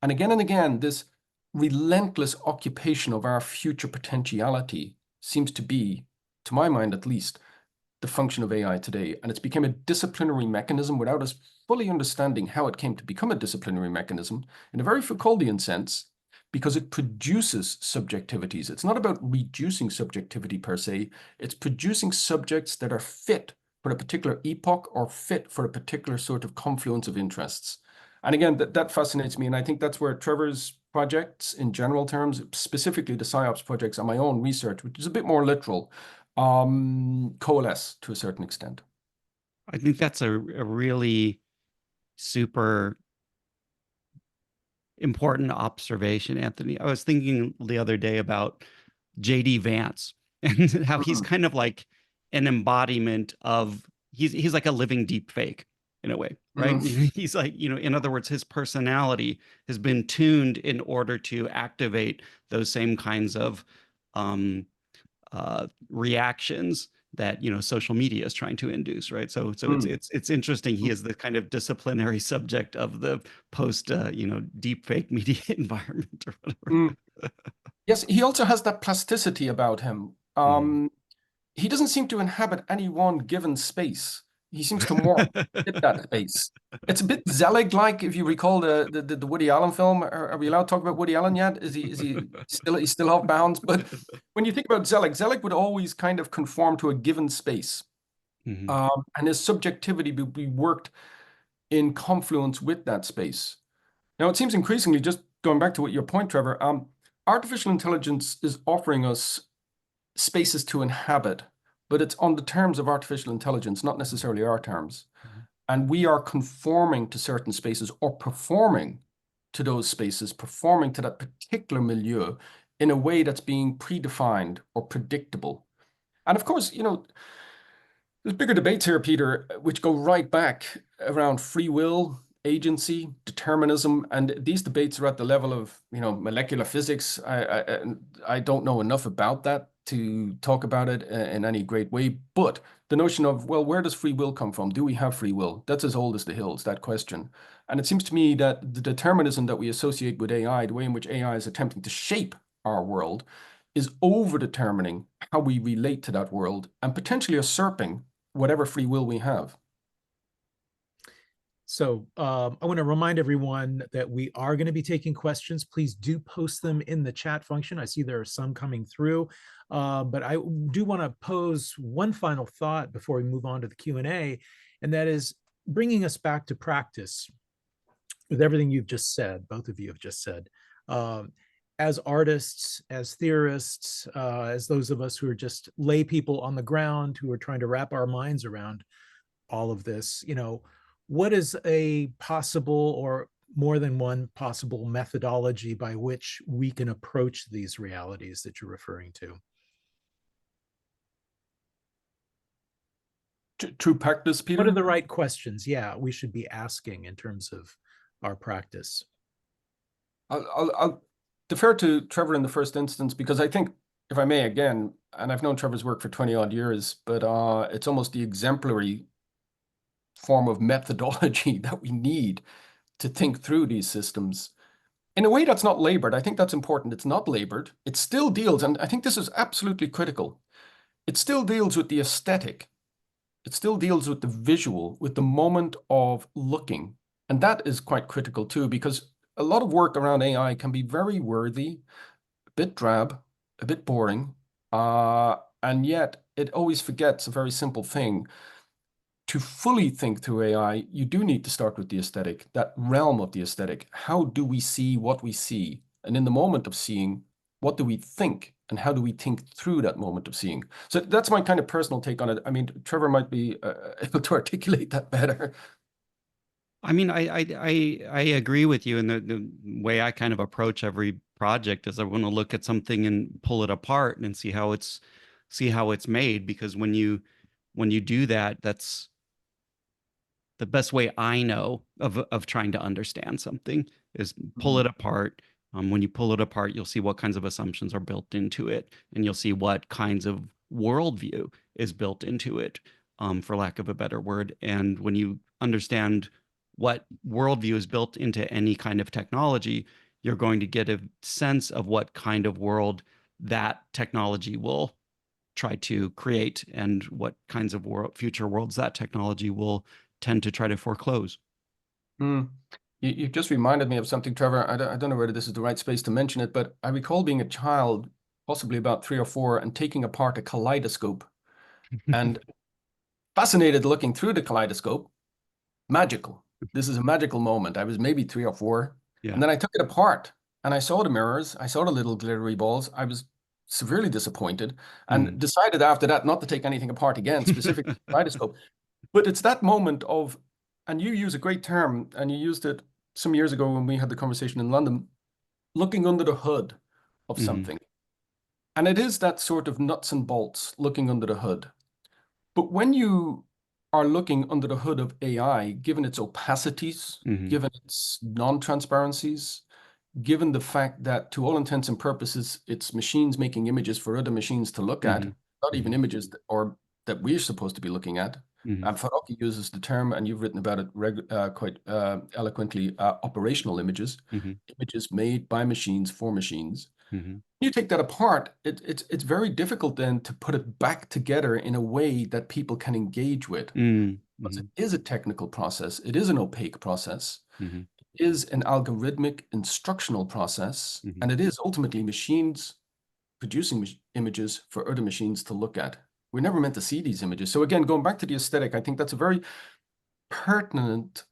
And again, this relentless occupation of our future potentiality seems to be, to my mind at least, the function of AI today. And it's become a disciplinary mechanism without us fully understanding how it came to become a disciplinary mechanism in a very Foucauldian sense, because it produces subjectivities. It's not about reducing subjectivity per se. It's producing subjects that are fit for a particular epoch or fit for a particular sort of confluence of interests. And again, that fascinates me. And I think that's where Trevor's projects in general terms, specifically the PsyOps projects and my own research, which is a bit more literal, coalesce to a certain extent. I think that's a really super important observation, Anthony. I was thinking the other day about J.D. Vance and how he's kind of like an embodiment of, he's like a living deep fake in a way, right? He's like, in other words, his personality has been tuned in order to activate those same kinds of reactions that social media is trying to induce, right? So it's interesting. He is the kind of disciplinary subject of the post deep fake media environment or whatever. Yes, he also has that plasticity about him. He doesn't seem to inhabit any one given space. He seems to morph in that space. It's a bit Zelig-like, if you recall the Woody Allen film. Are we allowed to talk about Woody Allen yet? Is he still off bounds? But when you think about Zelig would always kind of conform to a given space, and his subjectivity would be worked in confluence with that space. Now, it seems increasingly, just going back to what your point, Trevor, artificial intelligence is offering us spaces to inhabit, but it's on the terms of artificial intelligence, not necessarily our terms. And we are conforming to certain spaces or performing to those spaces, performing to that particular milieu in a way that's being predefined or predictable. And of course, there's bigger debates here, Peter, which go right back around free will, agency, determinism, and these debates are at the level of molecular physics. I don't know enough about that to talk about it in any great way, but the notion of, well, where does free will come from? Do we have free will? That's as old as the hills, that question. And it seems to me that the determinism that we associate with AI, the way in which AI is attempting to shape our world, is over-determining how we relate to that world and potentially usurping whatever free will we have. So I want to remind everyone that we are going to be taking questions. Please do post them in the chat function. I see there are some coming through, but I do want to pose one final thought before we move on to the Q&A, and that is bringing us back to practice with everything you've just said, both of you have just said. As artists, as theorists, as those of us who are just lay people on the ground who are trying to wrap our minds around all of this, what is a possible or more than one possible methodology by which we can approach these realities that you're referring to? True practice, Peter? What are the right questions? Yeah, we should be asking in terms of our practice. I'll defer to Trevor in the first instance, because I think, if I may again, and I've known Trevor's work for 20 odd years, but it's almost the exemplary form of methodology that we need to think through these systems in a way that's not labored. I think that's important. It's not labored. It still deals, and I think this is absolutely critical. It still deals with the aesthetic. It still deals with the visual, with the moment of looking. And that is quite critical too, because a lot of work around AI can be very worthy, a bit drab, a bit boring, and yet it always forgets a very simple thing. To fully think through AI, you do need to start with the aesthetic, that realm of the aesthetic. How do we see what we see? And in the moment of seeing, what do we think? And how do we think through that moment of seeing? So that's my kind of personal take on it. I mean, Trevor might be able to articulate that better. I mean, I agree with you. And the way I kind of approach every project is I want to look at something and pull it apart and see how it's made. Because when you do that, that's the best way I know of trying to understand something, is pull it apart. When you pull it apart, you'll see what kinds of assumptions are built into it, and you'll see what kinds of worldview is built into it, for lack of a better word. And when you understand what worldview is built into any kind of technology, you're going to get a sense of what kind of world that technology will try to create, and what kinds of future worlds that technology will tend to try to foreclose. You've just reminded me of something, Trevor. I don't know whether this is the right space to mention it, but I recall being a child, possibly about 3 or 4, and taking apart a kaleidoscope and fascinated looking through the kaleidoscope. Magical. This is a magical moment. I was maybe 3 or 4. Yeah. And then I took it apart and I saw the mirrors. I saw the little glittery balls. I was severely disappointed and decided after that not to take anything apart again, specifically the kaleidoscope. But it's that moment of, and you use a great term, and you used it some years ago when we had the conversation in London, looking under the hood of something. And it is that sort of nuts and bolts, looking under the hood. But when you are looking under the hood of AI, given its opacities, given its non-transparencies, given the fact that to all intents and purposes, it's machines making images for other machines to look at, not even images that we're supposed to be looking at. And Farocki uses the term, and you've written about it quite eloquently, operational images, images made by machines for machines. You take that apart, it's very difficult then to put it back together in a way that people can engage with. Because it is a technical process. It is an opaque process. It is an algorithmic instructional process. And it is ultimately machines producing images for other machines to look at. We're never meant to see these images. So again, going back to the aesthetic, I think that's a very pertinent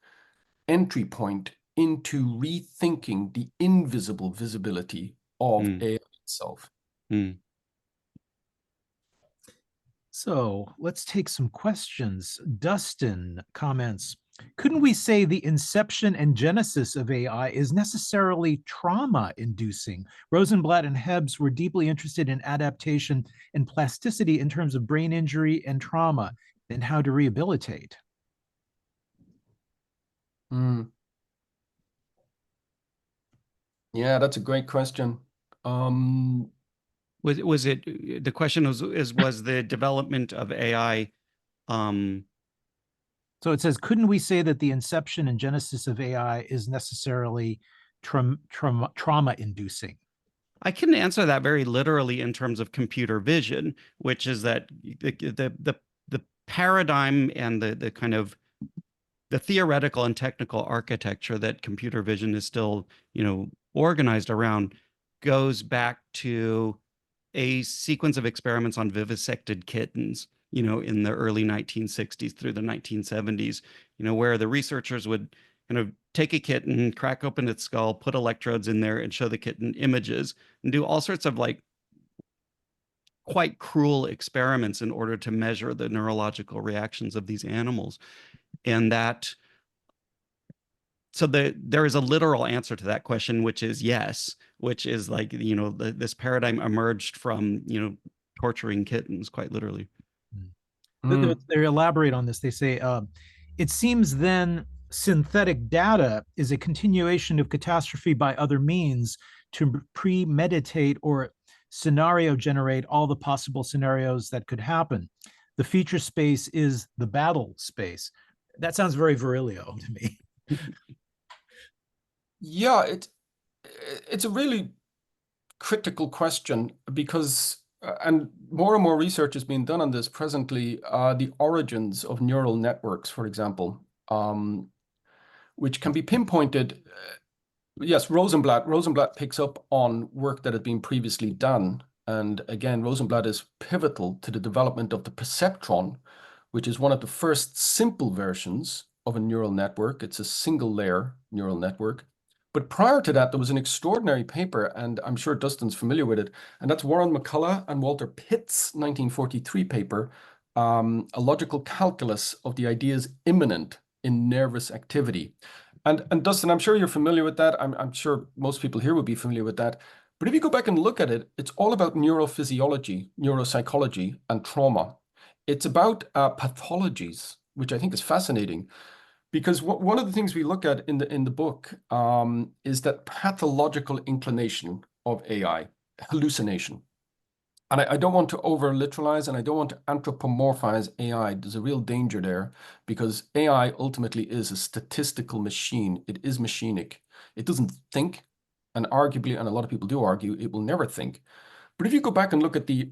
entry point into rethinking the invisible visibility of AI itself. So let's take some questions. Dustin comments, couldn't we say the inception and genesis of AI is necessarily trauma-inducing? Rosenblatt and Hebbs were deeply interested in adaptation and plasticity in terms of brain injury and trauma and how to rehabilitate. Yeah, that's a great question. Was it the question was the development of AI? So it says, couldn't we say that the inception and genesis of AI is necessarily trauma-inducing? I can answer that very literally in terms of computer vision, which is that the paradigm and the kind of the theoretical and technical architecture that computer vision is still, organized around goes back to a sequence of experiments on vivisected kittens, in the early 1960s through the 1970s, where the researchers would kind of take a kitten, crack open its skull, put electrodes in there and show the kitten images and do all sorts of quite cruel experiments in order to measure the neurological reactions of these animals. And so there is a literal answer to that question, which is yes, which is this paradigm emerged from, torturing kittens, quite literally. They elaborate on this. They say, it seems then synthetic data is a continuation of catastrophe by other means to premeditate or scenario generate all the possible scenarios that could happen. The feature space is the battle space. That sounds very Virilio to me. Yeah, it's a really critical question because, and more research is being done on this presently, the origins of neural networks, for example, which can be pinpointed. Yes, Rosenblatt picks up on work that had been previously done. And again, Rosenblatt is pivotal to the development of the perceptron, which is one of the first simple versions of a neural network. It's a single layer neural network. But prior to that, there was an extraordinary paper, and I'm sure Dustin's familiar with it, and that's Warren McCullough and Walter Pitt's 1943 paper, A Logical Calculus of the Ideas Immanent in Nervous Activity. And Dustin, I'm sure you're familiar with that. I'm sure most people here would be familiar with that. But if you go back and look at it, it's all about neurophysiology, neuropsychology, and trauma. It's about pathologies, which I think is fascinating, because one of the things we look at in the book is that pathological inclination of AI, hallucination. And I don't want to over literalize, and I don't want to anthropomorphize AI. There's a real danger there because AI ultimately is a statistical machine. It is machinic. It doesn't think, and arguably, and a lot of people do argue, it will never think. But if you go back and look at the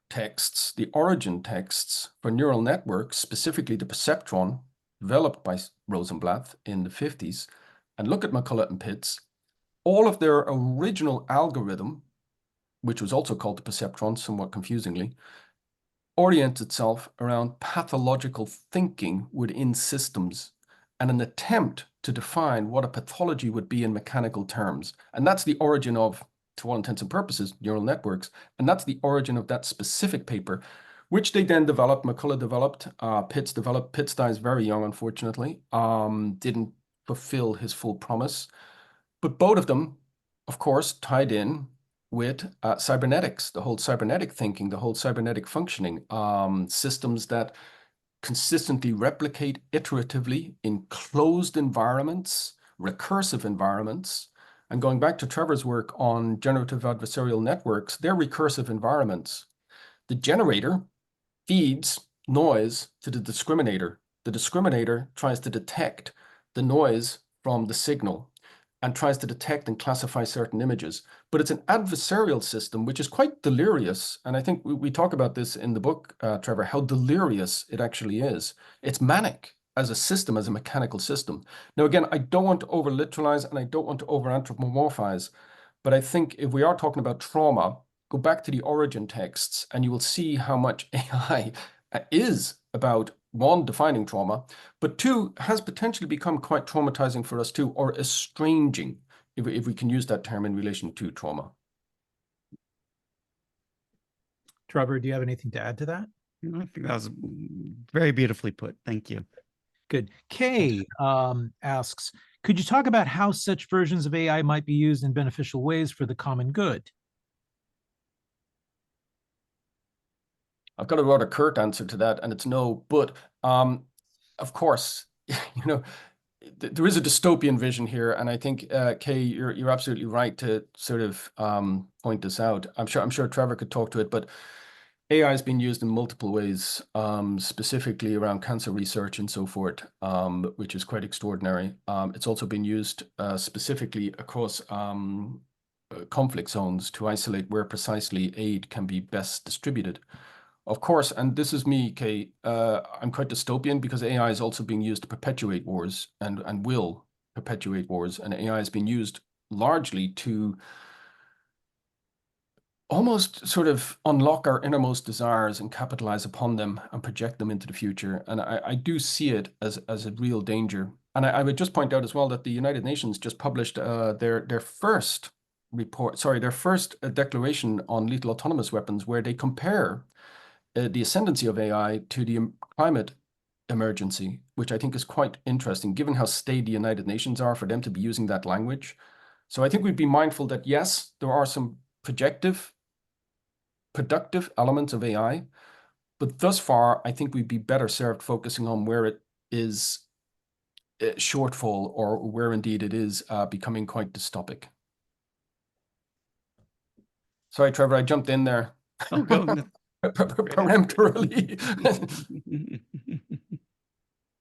texts, the origin texts for neural networks, specifically the perceptron developed by Rosenblatt in the 50s, and look at McCullough and Pitts, all of their original algorithm, which was also called the perceptron, somewhat confusingly, orients itself around pathological thinking within systems and an attempt to define what a pathology would be in mechanical terms. And that's the origin of, to all intents and purposes, neural networks. And that's the origin of that specific paper, which they then developed. McCullough developed, Pitts developed. Pitts dies very young, unfortunately, didn't fulfill his full promise. But both of them, of course, tied in with cybernetics, the whole cybernetic thinking, the whole cybernetic functioning, systems that consistently replicate iteratively in closed environments, recursive environments. And going back to Trevor's work on generative adversarial networks, they're recursive environments. The generator feeds noise to the discriminator. The discriminator tries to detect the noise from the signal and tries to detect and classify certain images. But it's an adversarial system, which is quite delirious. And I think we talk about this in the book, Trevor, how delirious it actually is. It's manic as a system, as a mechanical system. Now, again, I don't want to over literalize and I don't want to over anthropomorphize, but I think if we are talking about trauma, go back to the origin texts and you will see how much AI is about, one, defining trauma, but two, has potentially become quite traumatizing for us too, or estranging, if we can use that term in relation to trauma. Trevor, do you have anything to add to that? I think that was very beautifully put. Thank you. Good. Kay asks, could you talk about how such versions of AI might be used in beneficial ways for the common good? I've got a rather curt answer to that, and it's no, but of course, there is a dystopian vision here, and I think, Kay, you're absolutely right to sort of point this out. I'm sure Trevor could talk to it, but AI has been used in multiple ways, specifically around cancer research and so forth, which is quite extraordinary. It's also been used specifically across conflict zones to isolate where precisely aid can be best distributed. Of course, and this is me, Kay, I'm quite dystopian because AI is also being used to perpetuate wars and will perpetuate wars. And AI has been used largely to almost sort of unlock our innermost desires and capitalize upon them and project them into the future. And I do see it as a real danger. And I would just point out as well that the United Nations just published their first report, their first declaration on lethal autonomous weapons, where they compare the ascendancy of AI to the climate emergency, which I think is quite interesting, given how staid the United Nations are, for them to be using that language. So I think we'd be mindful that, yes, there are some productive elements of AI, But thus far, I think we'd be better served focusing on where it is shortfall, or where indeed it is becoming quite dystopic. Sorry, Trevor, I jumped in there. Oh, go. Peremptorily. Do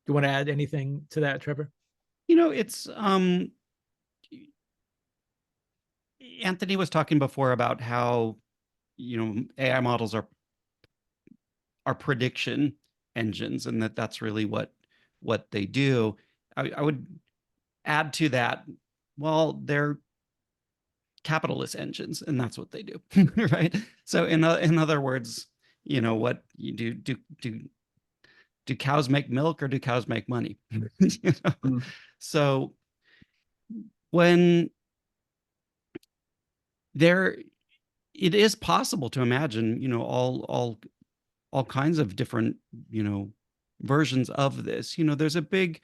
you want to add anything to that, Trevor? It's Anthony was talking before about how AI models are prediction engines, and that's really what they do. I would add to that, well, they're capitalist engines, and that's what they do. Right? So in other words, what you do cows make milk, or do cows make money? So when it is possible to imagine all kinds of different versions of this. There's a big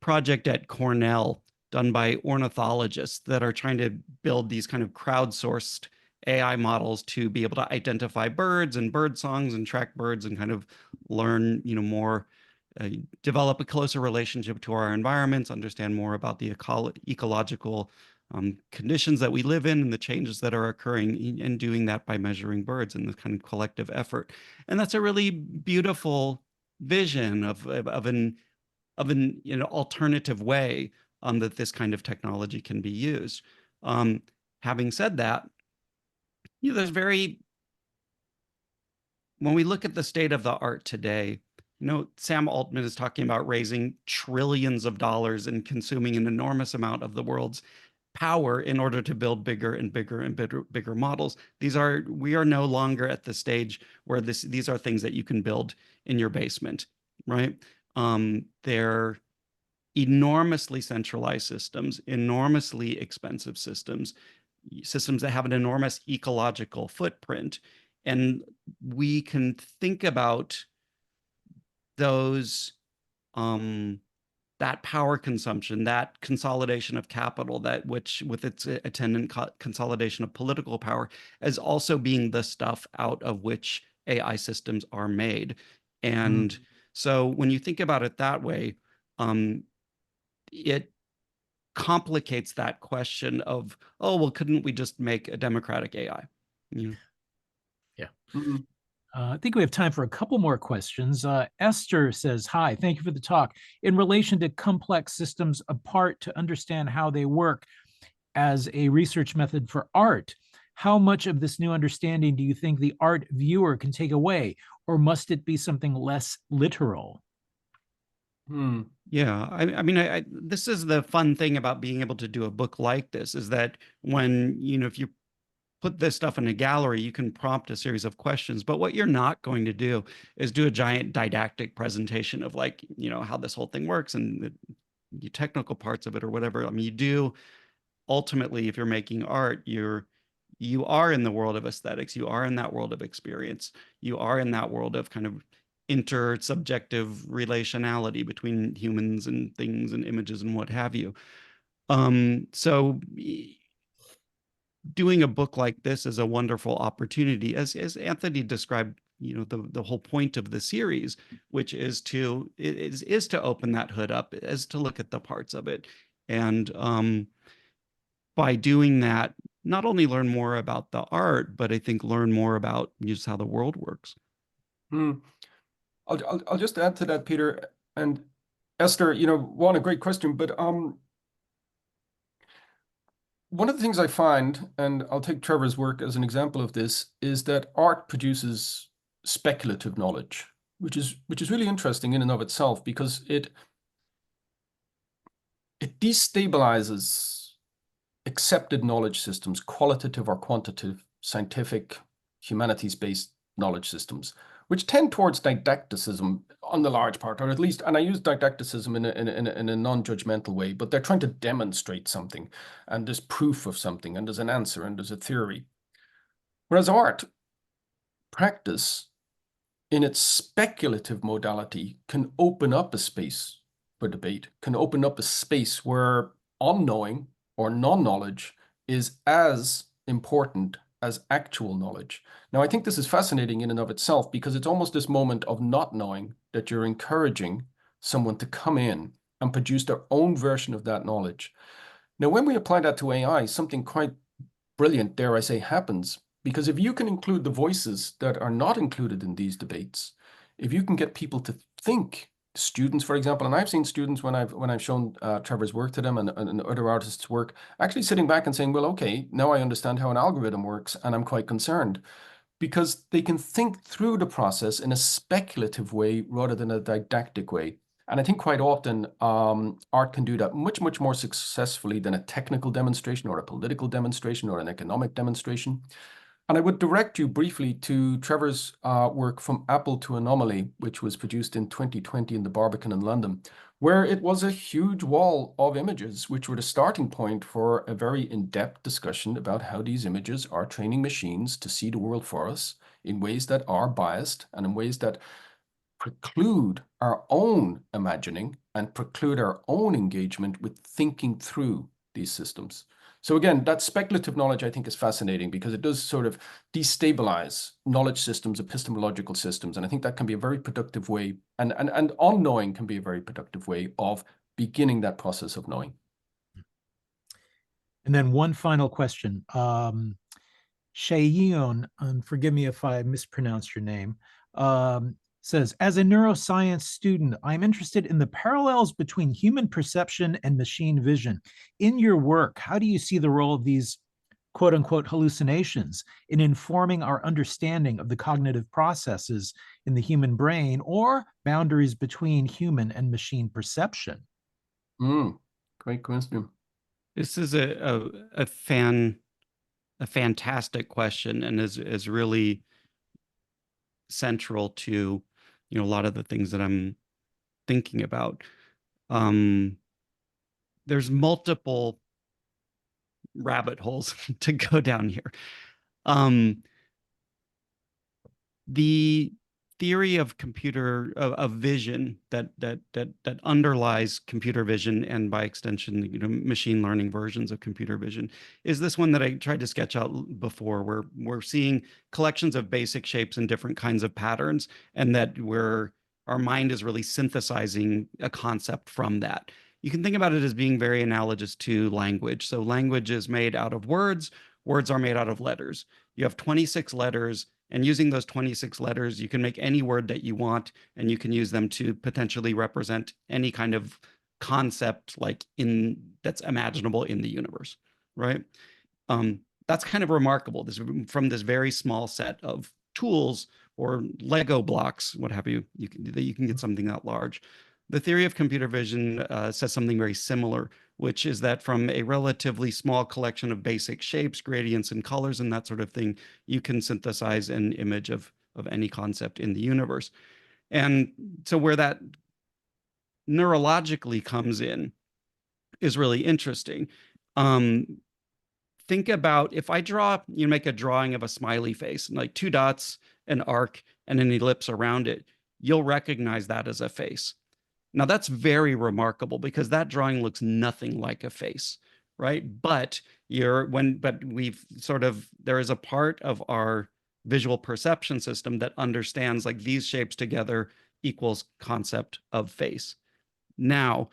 project at Cornell done by ornithologists that are trying to build these kind of crowdsourced AI models to be able to identify birds and bird songs and track birds and kind of learn more, develop a closer relationship to our environments, understand more about the ecological conditions that we live in and the changes that are occurring, and doing that by measuring birds in this kind of collective effort. And that's a really beautiful vision of an alternative way that this kind of technology can be used. Having said that, there's when we look at the state of the art today, Sam Altman is talking about raising trillions of dollars and consuming an enormous amount of the world's power in order to build bigger and bigger and bigger models. We are no longer at the stage where these are things that you can build in your basement, right? They're enormously centralized systems, enormously expensive systems that have an enormous ecological footprint. And we can think about those, that power consumption, that consolidation of capital, which with its attendant consolidation of political power, as also being the stuff out of which AI systems are made. And so when you think about it that way, it complicates that question of, oh, well, couldn't we just make a democratic AI? Yeah. I think we have time for a couple more questions. Esther says, hi, thank you for the talk. In relation to complex systems apart to understand how they work as a research method for art, how much of this new understanding do you think the art viewer can take away, or must it be something less literal? Yeah, I mean, this is the fun thing about being able to do a book like this, is that when, if you put this stuff in a gallery, you can prompt a series of questions. But what you're not going to do is do a giant didactic presentation of how this whole thing works and the technical parts of it or whatever. I mean, you do ultimately, if you're making art, you are in the world of aesthetics. You are in that world of experience. You are in that world of kind of intersubjective relationality between humans and things and images and what have you. So doing a book like this is a wonderful opportunity, as Anthony described, the whole point of the series, which is to open that hood up, is to look at the parts of it. And by doing that, not only learn more about the art, but I think learn more about just how the world works. I'll just add to that, Peter and Esther, one, a great question, but one of the things I find, and I'll take Trevor's work as an example of this, is that art produces speculative knowledge, which is really interesting in and of itself, because it destabilizes accepted knowledge systems, qualitative or quantitative, scientific, humanities-based knowledge systems, which tend towards didacticism on the large part, or at least, and I use didacticism in a non-judgmental way, but they're trying to demonstrate something, and there's proof of something, and there's an answer, and there's a theory. Whereas art practice, in its speculative modality, can open up a space for debate, can open up a space where unknowing or non-knowledge is as important as actual knowledge. Now, I think this is fascinating in and of itself because it's almost this moment of not knowing that you're encouraging someone to come in and produce their own version of that knowledge. Now, when we apply that to AI, something quite brilliant, dare I say, happens, because if you can include the voices that are not included in these debates, if you can get people to think, students, for example, and I've seen students when I've shown Trevor's work to them and other artists' work, actually sitting back and saying, well, okay, now I understand how an algorithm works, and I'm quite concerned, because they can think through the process in a speculative way rather than a didactic way. And I think quite often art can do that much, much more successfully than a technical demonstration or a political demonstration or an economic demonstration. And I would direct you briefly to Trevor's work From Apple to Anomaly, which was produced in 2020 in the Barbican in London, where it was a huge wall of images, which were the starting point for a very in-depth discussion about how these images are training machines to see the world for us in ways that are biased and in ways that preclude our own imagining and preclude our own engagement with thinking through these systems. So again, that speculative knowledge I think is fascinating because it does sort of destabilize knowledge systems, epistemological systems. And I think that can be a very productive way, and unknowing can be a very productive way of beginning that process of knowing. And then one final question. Shaeyeon, forgive me if I mispronounced your name, says, as a neuroscience student, I'm interested in the parallels between human perception and machine vision. In your work, how do you see the role of these quote unquote hallucinations in informing our understanding of the cognitive processes in the human brain or boundaries between human and machine perception? Great question. This is a fantastic question, and is really central to a lot of the things that I'm thinking about. There's multiple rabbit holes to go down here. The theory of vision that underlies computer vision, and by extension, machine learning versions of computer vision, is this one that I tried to sketch out before, where we're seeing collections of basic shapes and different kinds of patterns, and that our mind is really synthesizing a concept from that. You can think about it as being very analogous to language. So language is made out of words. Words are made out of letters. You have 26 letters, and using those 26 letters, you can make any word that you want, and you can use them to potentially represent any kind of concept that's imaginable in the universe, right? That's kind of remarkable. From this very small set of tools or Lego blocks, what have you, you can get something that large. The theory of computer vision says something very similar, which is that from a relatively small collection of basic shapes, gradients, and colors, and that sort of thing, you can synthesize an image of any concept in the universe. And so where that neurologically comes in is really interesting. Think about if I make a drawing of a smiley face, like 2 dots, an arc, and an ellipse around it, you'll recognize that as a face. Now that's very remarkable because that drawing looks nothing like a face, right? But there is a part of our visual perception system that understands like these shapes together equals concept of face. Now,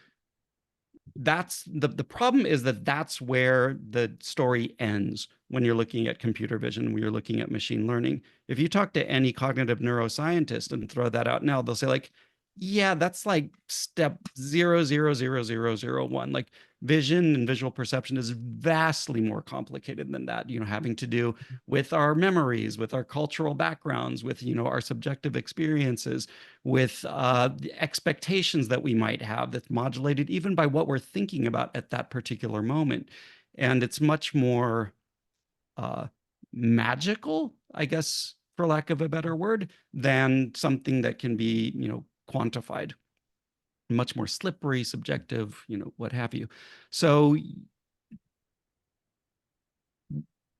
that's the problem is that's where the story ends when you're looking at computer vision, when you're looking at machine learning. If you talk to any cognitive neuroscientist and throw that out now, they'll say like, yeah, that's like step 0.00001. Like vision and visual perception is vastly more complicated than that, having to do with our memories, with our cultural backgrounds, with, our subjective experiences, with the expectations that we might have that's modulated even by what we're thinking about at that particular moment. And it's much more magical, I guess, for lack of a better word, than something that can be, quantified. Much more slippery, subjective, what have you. So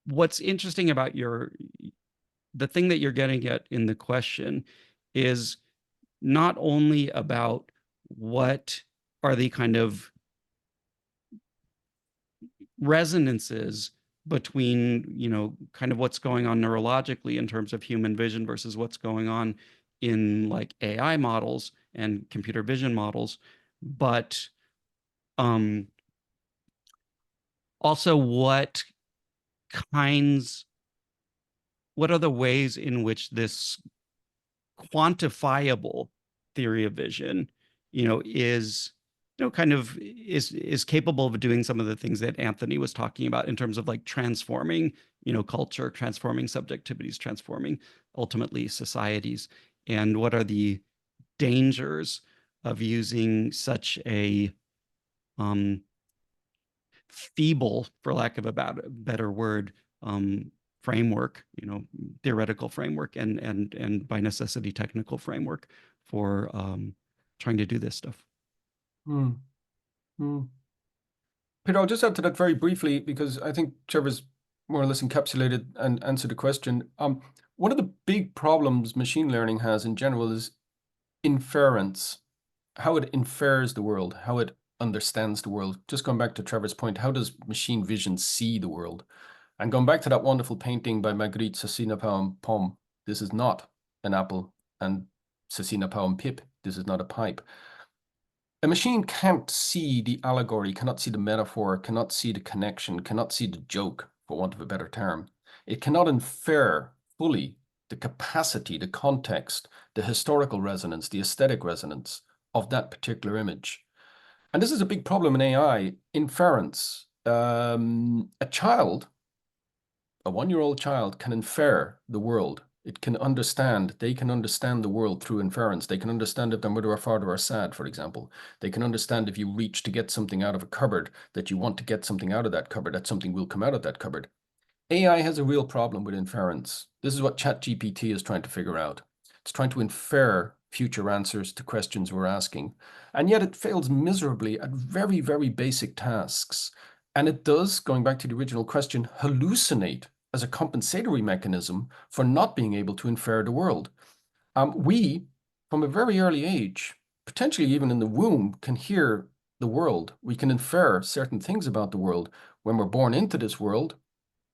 what's interesting about the thing that you're getting at in the question is not only about what are the kind of resonances between, kind of what's going on neurologically in terms of human vision versus what's going on in like AI models and computer vision models, but also what are the ways in which this quantifiable theory of vision, is is capable of doing some of the things that Anthony was talking about in terms of like transforming, culture, transforming subjectivities, transforming ultimately societies, and what are the dangers of using such a feeble, for lack of a better word, framework, theoretical framework, and by necessity technical framework for trying to do this stuff. Peter, I'll just add to that very briefly, because I think Trevor's more or less encapsulated and answered the question. One of the big problems machine learning has in general is inference, how it infers the world, how it understands the world. Just going back to Trevor's point, how does machine vision see the world? And going back to that wonderful painting by Magritte, Ceci n'est pas une pomme, this is not an apple, and Ceci n'est pas un pipe, this is not a pipe. A machine can't see the allegory, cannot see the metaphor, cannot see the connection, cannot see the joke, for want of a better term. It cannot infer fully the capacity, the context, the historical resonance, the aesthetic resonance of that particular image. And this is a big problem in AI, inference. A child, a 1-year-old child, can infer the world. It can understand, they can understand the world through inference. They can understand if their mother or father are sad, for example. They can understand if you reach to get something out of a cupboard, that you want to get something out of that cupboard, that something will come out of that cupboard. AI has a real problem with inference. This is what ChatGPT is trying to figure out. It's trying to infer future answers to questions we're asking. And yet it fails miserably at very, very basic tasks. And it does, going back to the original question, hallucinate as a compensatory mechanism for not being able to infer the world. We, from a very early age, potentially even in the womb, can hear the world. We can infer certain things about the world. When we're born into this world,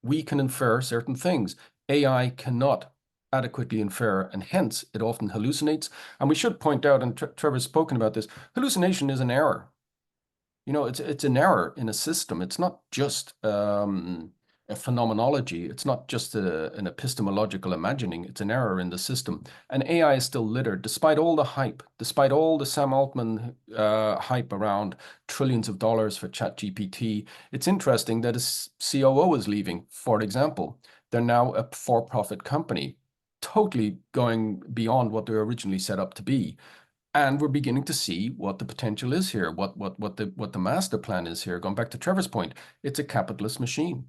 we can infer certain things. AI cannot adequately infer, and hence it often hallucinates. And we should point out, and Trevor's spoken about this, hallucination is an error. It's an error in a system. It's not just a phenomenology. It's not just an epistemological imagining. It's an error in the system. And AI is still littered, despite all the hype, despite all the Sam Altman hype around trillions of dollars for ChatGPT. It's interesting that his COO is leaving, for example. They're now a for-profit company, totally going beyond what they were originally set up to be. And we're beginning to see what the potential is here, what the master plan is here. Going back to Trevor's point, it's a capitalist machine.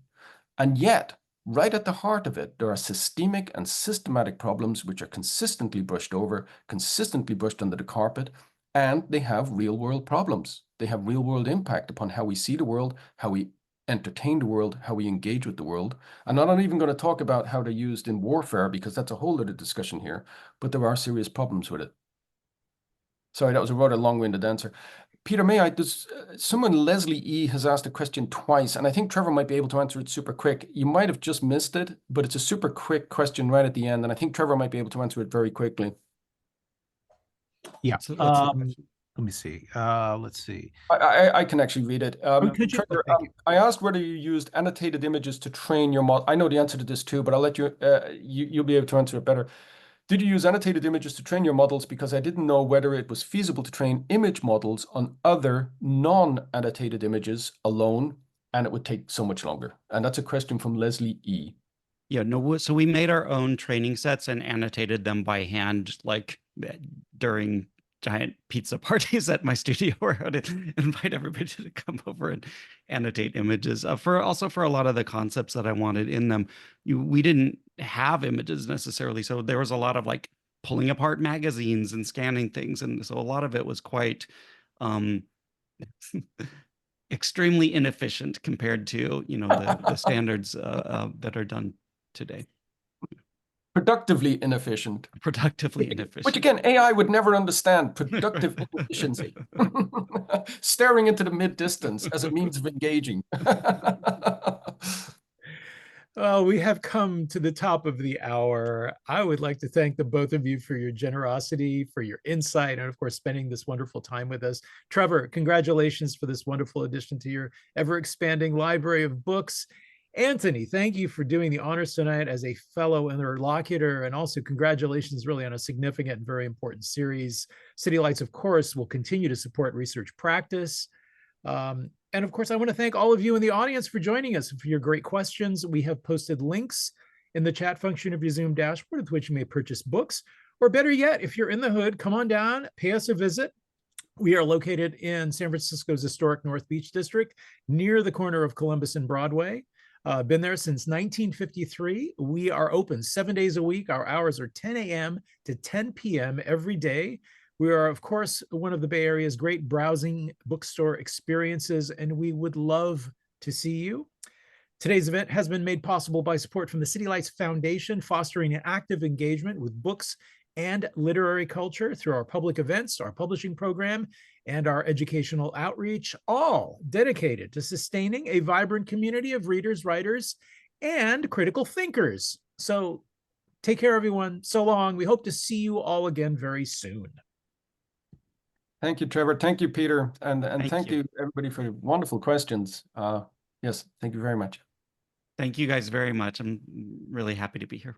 And yet, right at the heart of it, there are systemic and systematic problems which are consistently brushed over, consistently brushed under the carpet, and they have real-world problems. They have real-world impact upon how we see the world, how we entertain the world, how we engage with the world. I'm not even going to talk about how they're used in warfare, because that's a whole other discussion here, but there are serious problems with it. Sorry, that was a rather long-winded answer. Peter, someone, Leslie E, has asked a question twice, and I think Trevor might be able to answer it super quick. You might have just missed it, but it's a super quick question right at the end, and I think Trevor might be able to answer it very quickly. Yeah. So let me see. Let's see. I can actually read it. Could you? Trevor, Thank you. I asked whether you used annotated images to train your model. I know the answer to this too, but I'll let you, you'll be able to answer it better. Did you use annotated images to train your models? Because I didn't know whether it was feasible to train image models on other non-annotated images alone, and it would take so much longer. And that's a question from Leslie E. Yeah, no, so we made our own training sets and annotated them by hand, like during giant pizza parties at my studio, where I would invite everybody to come over and annotate images. For a lot of the concepts that I wanted in them, we didn't have images necessarily, so there was a lot of like pulling apart magazines and scanning things, and so a lot of it was quite extremely inefficient compared to the standards that are done today. Productively inefficient. Productively inefficient. Which again, AI would never understand productive inefficiency. Staring into the mid-distance as a means of engaging. Well, we have come to the top of the hour. I would like to thank the both of you for your generosity, for your insight, and of course, spending this wonderful time with us. Trevor, congratulations for this wonderful addition to your ever-expanding library of books. Anthony, thank you for doing the honors tonight as a fellow interlocutor, and also congratulations really on a significant and very important series. City Lights, of course, will continue to support research practice. And of course, I want to thank all of you in the audience for joining us and for your great questions. We have posted links in the chat function of your Zoom dashboard with which you may purchase books. Or better yet, if you're in the hood, come on down, pay us a visit. We are located in San Francisco's historic North Beach District, near the corner of Columbus and Broadway. Been there since 1953. We are open 7 days a week. Our hours are 10 a.m. to 10 p.m. every day. We are, of course, one of the Bay Area's great browsing bookstore experiences, and we would love to see you. Today's event has been made possible by support from the City Lights Foundation, fostering an active engagement with books and literary culture through our public events, our publishing program, and our educational outreach, all dedicated to sustaining a vibrant community of readers, writers, and critical thinkers. So take care, everyone. So long. We hope to see you all again very soon. Thank you, Trevor. Thank you, Peter. And thank you. you, everybody, for wonderful questions. Yes, thank you very much. Thank you guys very much. I'm really happy to be here.